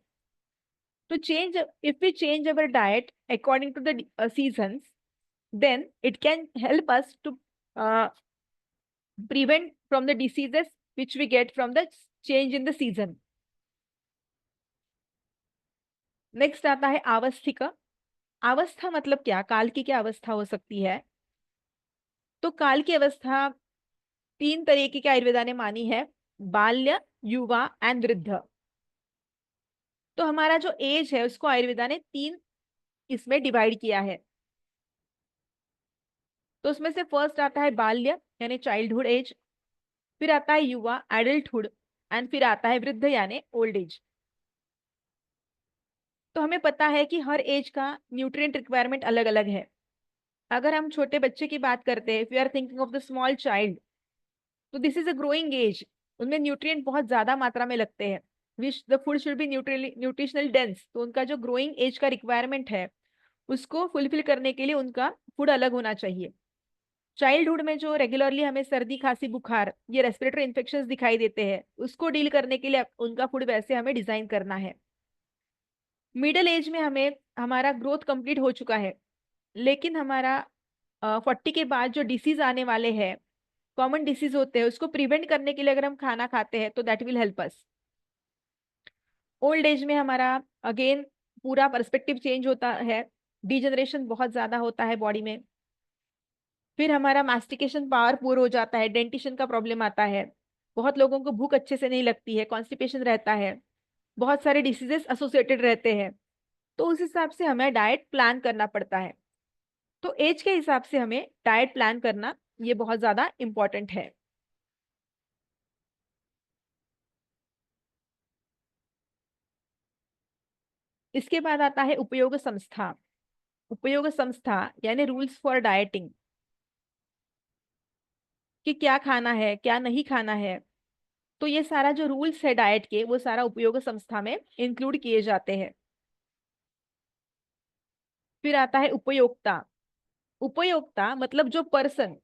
तो change, if we change our diet according to the seasons, then it can help us to prevent from the diseases which we get from the change in the season. Next आता है आवस्थिक। अवस्था मतलब क्या, काल की क्या अवस्था हो सकती है? तो काल की अवस्था तीन तरीके के आयुर्वेदा ने मानी है, बाल्य, युवा एंड वृद्ध। तो हमारा जो एज है उसको आयुर्वेदा ने तीन इसमें डिवाइड किया है। तो उसमें से फर्स्ट आता है बाल्य यानी चाइल्डहुड एज, फिर आता है युवा एडल्टहुड, एंड फिर आता है वृद्ध यानी ओल्ड एज। तो हमें पता है कि हर एज का न्यूट्रिएंट रिक्वायरमेंट अलग अलग है। अगर हम छोटे बच्चे की बात करते हैं, if you are thinking of the small child, तो this is a growing age, उनमें न्यूट्रिएंट बहुत ज्यादा मात्रा में लगते हैं, which the food should be nutritional dense. तो उनका जो ग्रोइंग एज का रिक्वायरमेंट है उसको फुलफिल करने के लिए उनका फूड अलग होना चाहिए। चाइल्डहुड में जो रेगुलरली हमें सर्दी खांसी बुखार ये रेस्पिरेटरी इन्फेक्शंस दिखाई देते हैं, उसको डील करने के लिए उनका फूड वैसे हमें डिजाइन करना है। मिडिल एज में हमें हमारा ग्रोथ कंप्लीट हो चुका है, लेकिन हमारा 40 के बाद जो डिसीज आने वाले हैं, कॉमन डिसीज होते हैं, उसको प्रिवेंट करने के लिए अगर हम खाना खाते हैं तो that will help us. Old age में हमारा अगेन पूरा पर्सपेक्टिव चेंज होता है, डिजनरेशन बहुत ज्यादा होता है बॉडी में, फिर हमारा मास्टिकेशन पावर पुअर हो जाता है, डेंटिशन का प्रॉब्लम आता है, बहुत लोगों को भूख अच्छे से नहीं लगती है, कॉन्स्टिपेशन रहता है, बहुत सारे डिसीजेस एसोसिएटेड रहते हैं। तो उस हिसाब से हमें डाइट प्लान करना पड़ता है। तो एज के हिसाब से हमें डाइट प्लान करना ये बहुत ज्यादा इंपॉर्टेंट है। इसके बाद आता है उपयोग संस्था। उपयोग संस्था यानी रूल्स फॉर डाइटिंग, कि क्या खाना है क्या नहीं खाना है। तो ये सारा जो रूल्स है डाइट के, वो सारा उपयोग संस्था में इंक्लूड किए जाते हैं। फिर आता है उपयोक्ता। उपयोक्ता मतलब जो पर्सन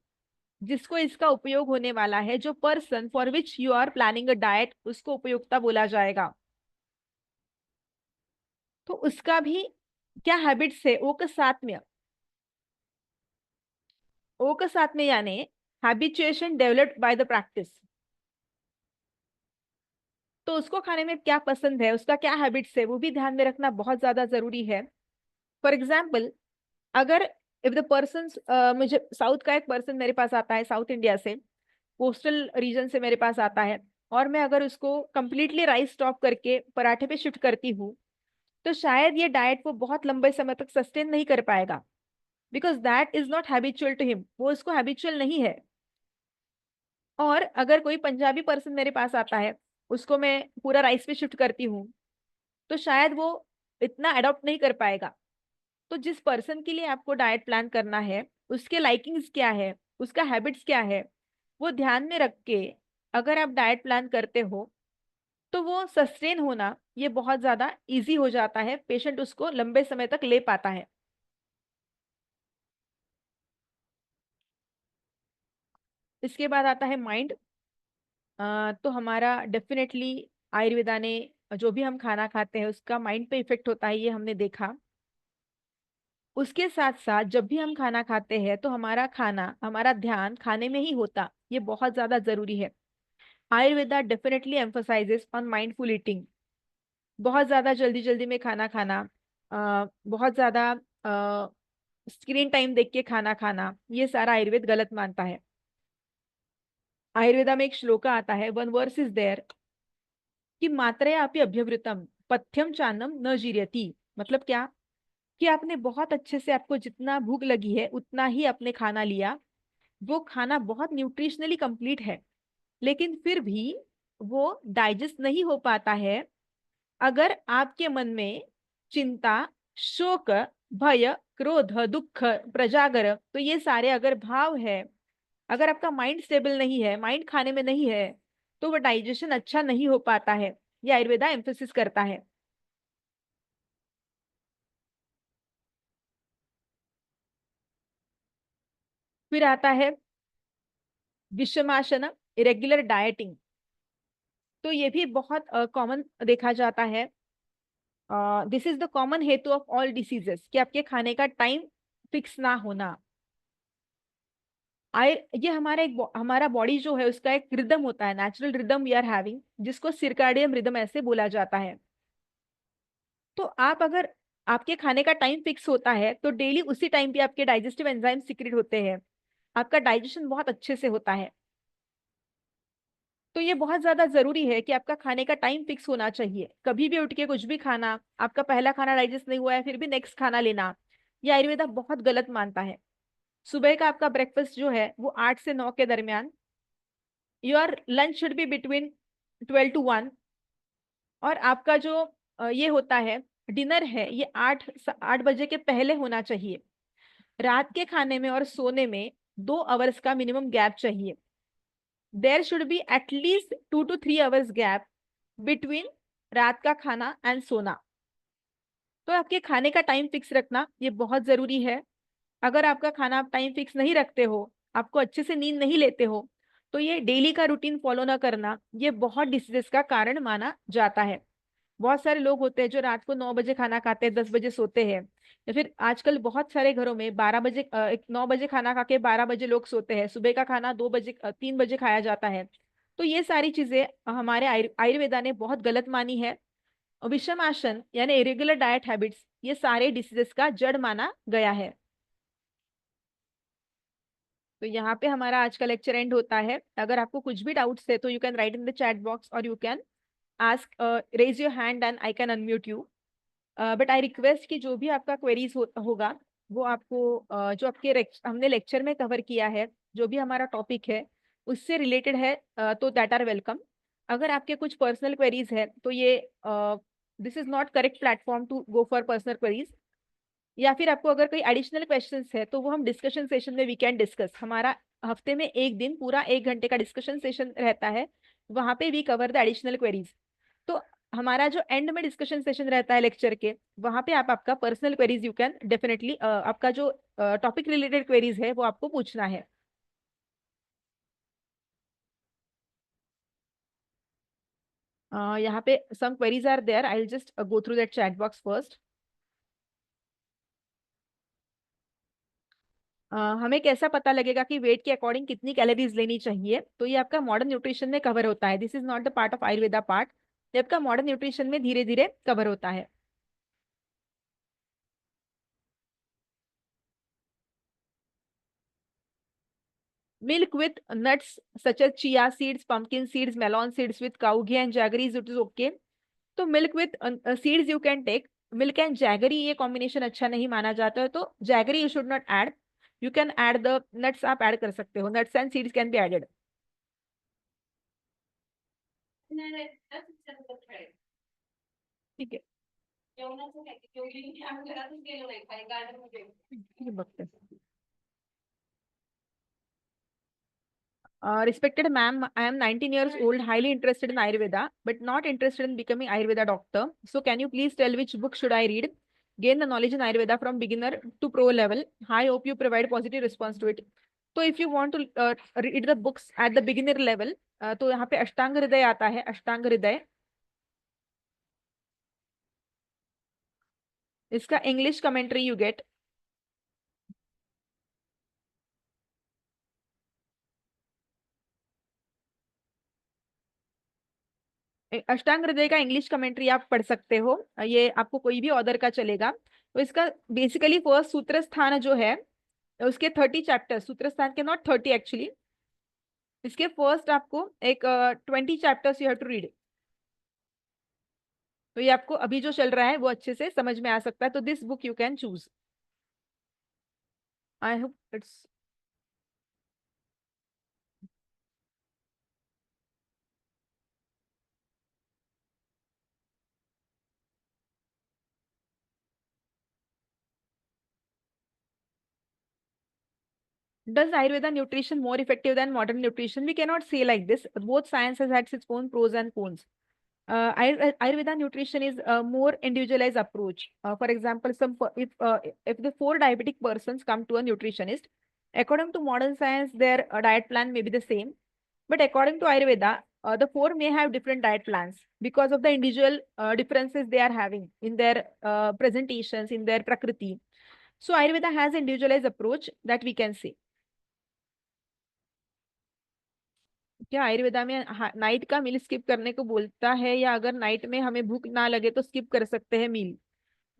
जिसको इसका उपयोग होने वाला है, जो person for which you are planning a diet, उसको उपयोक्ता बोला जाएगा। तो उसका भी क्या हैबिट्स है, ओ के साथ में, ओ के साथ में यानी habituation developed by the practice. तो उसको खाने में क्या पसंद है, उसका क्या हैबिट्स है, वो भी ध्यान में रखना बहुत ज्यादा जरूरी है। फॉर एग्जाम्पल, अगर इफ द पर्सन, मुझे साउथ का एक पर्सन मेरे पास आता है, साउथ इंडिया से, कोस्टल रीजन से मेरे पास आता है, और मैं अगर उसको कंप्लीटली राइस स्टॉप करके पराठे पे शिफ्ट करती हूँ, तो शायद ये डाइट वो बहुत लंबे समय तक सस्टेन नहीं कर पाएगा, because that is not habitual to him, वो उसको हैबिचुअल नहीं है। और अगर कोई पंजाबी पर्सन मेरे पास आता है, उसको मैं पूरा राइस पे शिफ्ट करती हूँ, तो शायद वो इतना अडॉप्ट नहीं कर पाएगा। तो जिस पर्सन के लिए आपको डाइट प्लान करना है, उसके लाइकिंग्स क्या है, उसका हैबिट्स क्या है, वो ध्यान में रख के अगर आप डाइट प्लान करते हो, तो वो सस्टेन होना ये बहुत ज्यादा इजी हो जाता है, पेशेंट उसको लंबे समय तक ले पाता है। इसके बाद आता है माइंड। तो हमारा डेफिनेटली आयुर्वेदा ने, जो भी हम खाना खाते हैं उसका माइंड पे इफेक्ट होता है, ये हमने देखा। उसके साथ साथ जब भी हम खाना खाते हैं तो हमारा खाना, हमारा ध्यान खाने में ही होता, ये बहुत ज्यादा जरूरी है। Ayurveda definitely emphasises on mindful eating. बहुत ज्यादा जल्दी जल्दी में खाना खाना, बहुत ज्यादा स्क्रीन टाइम देख के खाना खाना, ये सारा आयुर्वेद गलत मानता है। आयुर्वेदा में एक श्लोका आता है, वन वर्स इज देयर, कि मात्रया अपि अभ्यवृतम पथ्यम चान्नम न जीर्यति। मतलब क्या, कि आपने बहुत अच्छे से, आपको जितना भूख लगी है उतना ही आपने खाना लिया, वो खाना बहुत न्यूट्रिशनली कंप्लीट है, लेकिन फिर भी वो डाइजेस्ट नहीं हो पाता है, अगर आपके मन में चिंता, शोक, भय, क्रोध, दुख, प्रजागर, तो ये सारे अगर भाव है, अगर आपका माइंड स्टेबल नहीं है, माइंड खाने में नहीं है, तो वो डाइजेशन अच्छा नहीं हो पाता है। ये आयुर्वेदा एम्फेसिस करता है। फिर आता है विषमासन, इरेग्युलर डाइटिंग। तो ये भी बहुत कॉमन देखा जाता है। दिस इज द कॉमन हेतु ऑफ ऑल डिसीजेस, कि आपके खाने का टाइम फिक्स ना होना। आय ये हमारा हमारा बॉडी जो है उसका एक रिदम होता है, natural rhythm we are having, जिसको सिरकाडियम रिदम ऐसे बोला जाता है। तो आप अगर आपके खाने का टाइम फिक्स होता है तो डेली उसी टाइम पे आपके डाइजेस्टिव एंजाइम सीक्रेट होते हैं, आपका डाइजेशन बहुत अच्छे से होता है। तो ये बहुत ज्यादा जरूरी है कि आपका खाने का टाइम फिक्स होना चाहिए। कभी भी उठ के कुछ भी खाना, आपका पहला खाना डाइजेस्ट नहीं हुआ है फिर भी नेक्स्ट खाना लेना, ये आयुर्वेदा बहुत गलत मानता है। सुबह का आपका ब्रेकफास्ट जो है वो 8 से 9 के दरमियान, your lunch should be between 12 to 1, और आपका जो ये होता है डिनर है, ये 8 बजे के पहले होना चाहिए। रात के खाने में और सोने में 2 आवर्स का मिनिमम गैप चाहिए। There should be at least 2 to 3 hours gap between रात का खाना एंड सोना। तो आपके खाने का टाइम फिक्स रखना ये बहुत जरूरी है। अगर आपका खाना आप टाइम फिक्स नहीं रखते हो, आपको अच्छे से नींद नहीं लेते हो, तो ये डेली का रूटीन फॉलो ना करना ये बहुत डिसीजेस का कारण माना जाता है। बहुत सारे लोग होते हैं जो रात को 9 बजे खाना खाते हैं, 10 बजे सोते हैं, या फिर आजकल बहुत सारे घरों में 12 बजे 9 बजे खाना खा के 12 बजे लोग सोते हैं, सुबह का खाना 2 बजे 3 बजे खाया जाता है। तो ये सारी चीजें हमारे आयुर्वेदा ने बहुत गलत मानी है। विषम आसन यानी इरेगुलर डाइट हैबिट्स, ये सारे डिसीजेस का जड़ माना गया है। तो यहाँ पे हमारा आज का लेक्चर एंड होता है। अगर आपको कुछ भी डाउट्स है तो you can write in the chat box और you can ask, raise your hand and I can unmute you. But I request कि जो भी आपका क्वेरीज होगा वो आपको जो आपके हमने लेक्चर में कवर किया है, जो भी हमारा टॉपिक है उससे रिलेटेड है, तो दैट आर वेलकम। अगर आपके कुछ पर्सनल क्वेरीज है तो ये this is not correct platform to go for personal queries. या फिर आपको अगर कोई एडिशनल क्वेश्चंस है तो वो हम डिस्कशन सेशन में वी कैन डिस्कस। हमारा हफ्ते में एक दिन पूरा 1 घंटे का डिस्कशन सेशन रहता है, वहां पे we cover the additional queries. तो हमारा जो एंड में डिस्कशन सेशन रहता है लेक्चर के, वहां पे आप आपका personal queries you can definitely, आपका जो टॉपिक रिलेटेड क्वेरीज है वो आपको पूछना है। यहाँ पे some queries are there, I will just go through that chat box first. हमें कैसा पता लगेगा कि वेट के अकॉर्डिंग कितनी कैलोरीज लेनी चाहिए? तो ये आपका मॉडर्न न्यूट्रिशन में कवर होता है, this is not the part of Ayurveda part. ये आपका मॉडर्न न्यूट्रिशन में धीरे धीरे कवर होता है। Milk with nuts such as chia seeds, pumpkin seeds, melon seeds with cow ghee and jaggery, it is okay. तो milk with seeds you can take. Milk and jaggery ये combination अच्छा नहीं माना जाता है, तो jaggery you should not add. You can add the nuts, आप add कर सकते हो, nuts and seeds can be added. ठीक है, ये बघते respected ma'am, I am 19 years old, highly interested in Ayurveda, but not interested in becoming Ayurveda doctor. So can you please tell which book should I read? Gain the knowledge in Ayurveda from beginner to pro level. I hope you provide positive response to it. तो if you want to read the books at the beginner level, तो यहाँ पे अष्टांग हृदय आता है, अष्टांग हृदय। इसका English commentary you get. अष्टांग हृदय का इंग्लिश कमेंट्री आप पढ़ सकते हो, ये आपको कोई भी ऑथर का चलेगा। तो इसका बेसिकली फर्स्ट सूत्र स्थान जो है, उसके 30 चैप्टर, सूत्र स्थान के नॉट 30 एक्चुअली, इसके फर्स्ट आपको एक 20 chapters you have to read. तो ये आपको अभी जो चल रहा है वो अच्छे से समझ में आ सकता है, तो this book you can choose. I hope it's. Does Ayurveda nutrition more effective than modern nutrition? We cannot say like this. Both sciences has its own pros and cons. Ayurveda nutrition is a more individualized approach. For example, if the four diabetic persons come to a nutritionist, according to modern science, their diet plan may be the same, but according to Ayurveda, the four may have different diet plans because of the individual differences they are having in their presentations, in their prakriti. So Ayurveda has individualized approach that we can say. क्या आयुर्वेदा में night का मील skip करने को बोलता है, या अगर night में हमें भूख ना लगे तो स्किप कर सकते हैं meal?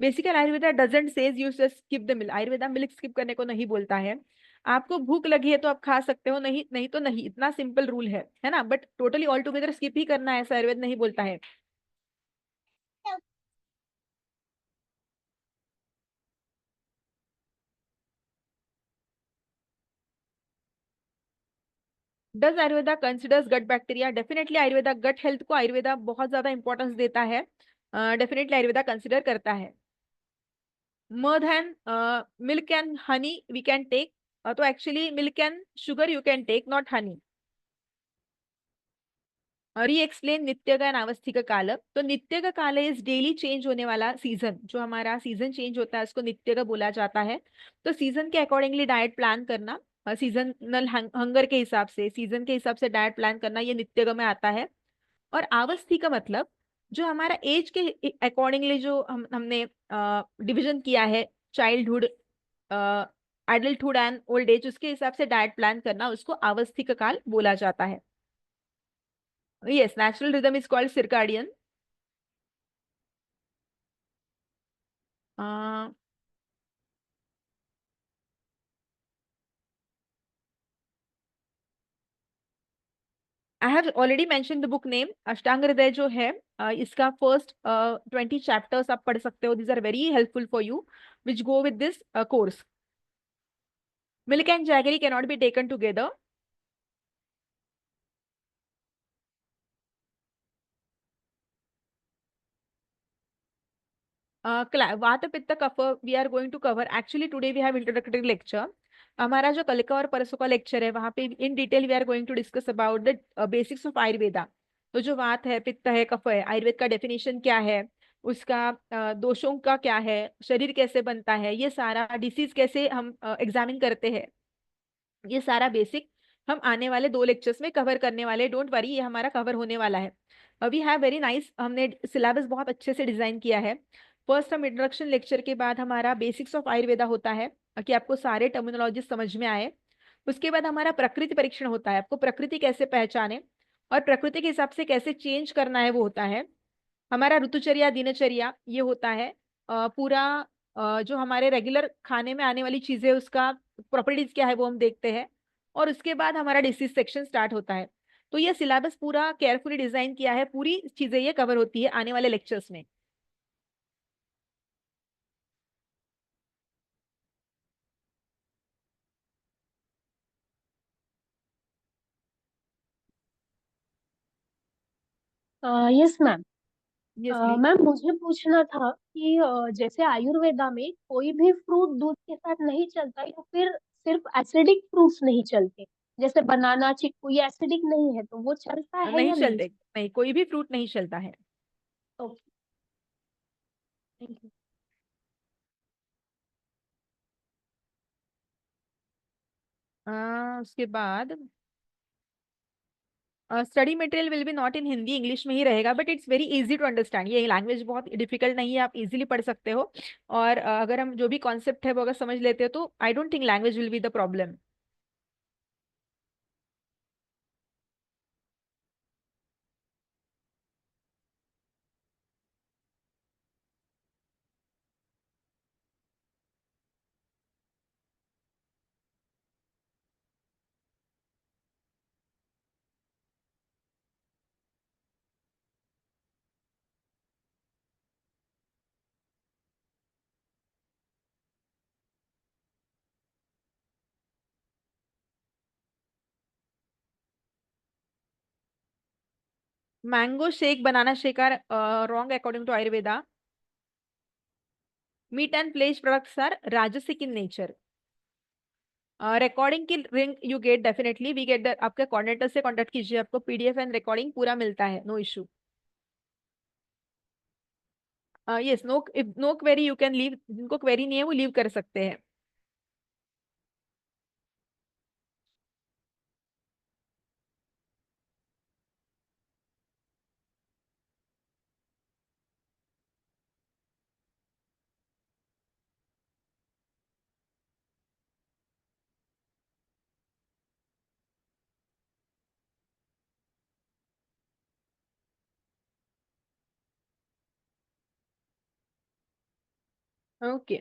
Basically Ayurveda doesn't says you skip the meal. Ayurveda milk skip करने को नहीं बोलता है। आपको भूख लगी है तो आप खा सकते हो, नहीं नहीं तो नहीं, इतना सिंपल रूल है ना। But totally altogether skip ही करना है ऐसा आयुर्वेद नहीं बोलता है। Does Ayurveda considers gut bacteria? Definitely Ayurveda gut health को आयुर्वेदा बहुत ज्यादा इंपॉर्टेंस देता है। डेफिनेटली आयुर्वेदा कंसिडर करता है। मध and milk and honey we can take. तो actually milk and sugar you can take, not honey. Re explain नित्य का अवस्थी का काल। तो नित्य का काल इज डेली चेंज होने वाला सीजन, जो हमारा सीजन चेंज होता है उसको नित्य का बोला जाता है। तो सीजन के अकॉर्डिंगली डाइट प्लान करना, सीजनल हंगर के हिसाब से, सीजन के हिसाब से डाइट प्लान करना, ये नित्य में आता है। और अवस्थी का मतलब जो हमारा एज के अकॉर्डिंगली जो हमने डिविजन किया है, childhood, adulthood and old age, उसके हिसाब से डाइट प्लान करना, उसको अवस्थी का काल बोला जाता है। Yes, natural rhythm is called circadian. Uh, I have already mentioned the book name. अष्टांग हृदय जो है, इसका फर्स्ट 20 चैप्टर्स आप पढ़ सकते हो. These are very helpful for you, which go with this course. Milk and jaggery cannot be taken together. Vata pitta kapha we are going to cover. Actually today we have introductory lecture. हमारा जो कल का और परसों का लेक्चर है वहां पे in detail we are going to discuss about the basics of Ayurveda. तो जो वात है, पित्त है, कफ है, आयुर्वेद का डेफिनेशन क्या है, उसका दोषों का क्या है, शरीर कैसे बनता है, ये सारा डिसीज कैसे हम एग्जामिन करते हैं, ये सारा बेसिक हम आने वाले 2 लेक्चर्स में कवर करने वाले. डोंट वरी, ये हमारा कवर होने वाला है. वी हैव वेरी नाइस, हमने सिलेबस बहुत अच्छे से डिजाइन किया है. फर्स्ट हम इंट्रोडक्शन लेक्चर के बाद हमारा बेसिक्स ऑफ आयुर्वेदा होता है कि आपको सारे टर्मिनोलॉजी समझ में आए. उसके बाद हमारा प्रकृति परीक्षण होता है, आपको प्रकृति कैसे पहचाने और प्रकृति के हिसाब से कैसे चेंज करना है वो होता है. हमारा ऋतुचर्या दिनचर्या ये होता है. पूरा जो हमारे रेगुलर खाने में आने वाली चीजें, उसका प्रॉपर्टीज क्या है वो हम देखते हैं. और उसके बाद हमारा डिसीज सेक्शन स्टार्ट होता है. तो ये सिलेबस पूरा केयरफुली डिजाइन किया है, पूरी चीजें ये कवर होती है आने वाले लेक्चर्स में. Yes ma'am. Yes please. Ma'am मुझे पूछना था कि जैसे आयुर्वेदा में कोई भी फ्रूट दूध के साथ नहीं चलता या फिर सिर्फ एसिडिक फ्रूट्स नहीं चलते, जैसे बनाना चिक्कू, ये एसिडिक नहीं है तो वो चलता है नहीं या नहीं? चलते, नहीं, कोई भी फ्रूट नहीं चलता है. Okay, thank you. उसके बाद study material will be not in Hindi, English में ही रहेगा, but it's very easy to understand. ये लैंग्वेज बहुत डिफिकल्ट नहीं है, आप इजीली पढ़ सकते हो. और अगर हम जो भी कॉन्सेप्ट है वो अगर समझ लेते हो तो I don't think language will be the problem. Mango shake, banana shake are wrong according to Ayurveda. Meat and flesh products are rajasic in nature. Recording की link you get, definitely we get, आपके coordinator से contact कीजिए, आपको PDF and recording पूरा मिलता है, no issue. Yes, no, no query you can leave, जिनको query नहीं है वो लीव कर सकते हैं। Okay,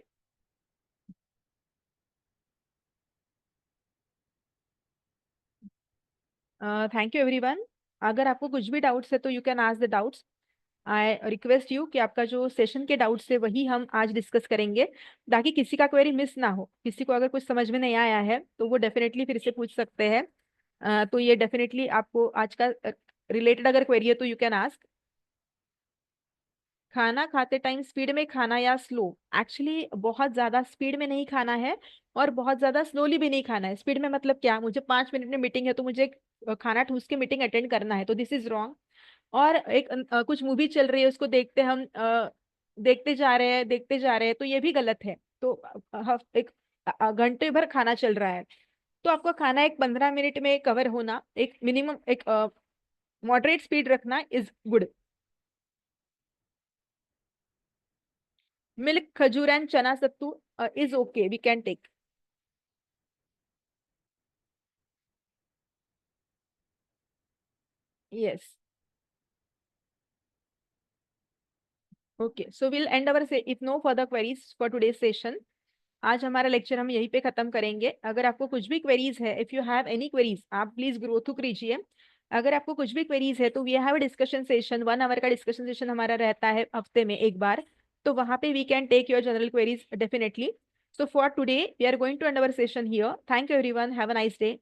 thank you everyone. अगर आपको कुछ भी डाउट्स है तो you can ask the doubts. I request you कि आपका जो सेशन के डाउट्स है वही हम आज डिस्कस करेंगे, ताकि किसी का क्वेरी मिस ना हो। किसी को अगर कुछ समझ में नहीं आया है तो वो डेफिनेटली फिर से पूछ सकते हैं। तो ये डेफिनेटली आपको आज का रिलेटेड अगर क्वेरी है तो यू कैन आस्क। खाना खाते टाइम स्पीड में खाना या स्लो? एक्चुअली बहुत ज्यादा स्पीड में नहीं खाना है और बहुत ज्यादा स्लोली भी नहीं खाना है। स्पीड में मतलब क्या, मुझे 5 मिनट में मीटिंग है तो मुझे खाना ठूस के मीटिंग अटेंड करना है, तो दिस इज रॉन्ग। और एक कुछ मूवी चल रही है उसको देखते हम देखते जा रहे हैं, देखते जा रहे हैं, तो ये भी गलत है। तो एक घंटे भर खाना चल रहा है, तो आपको खाना एक 15 मिनट में कवर होना, एक मिनिमम एक मॉडरेट स्पीड रखना is good. Milk, khajur and chana sattu is okay, we can take. Yes. Okay, so will end our say if no further queries for today session. आज हमारा लेक्चर हम यहीं पे खत्म करेंगे। अगर आपको कुछ भी क्वेरीज है, if you have any queries, आप प्लीज ग्रो थ्रू कीजिए। अगर आपको कुछ भी क्वेरीज है तो we have a discussion session, 1 hour का डिस्कशन सेशन हमारा रहता है हफ्ते में एक बार। तो वहां पे we can take your general queries definitely. So for today we are going to end our session here. Thank you everyone, have a nice day.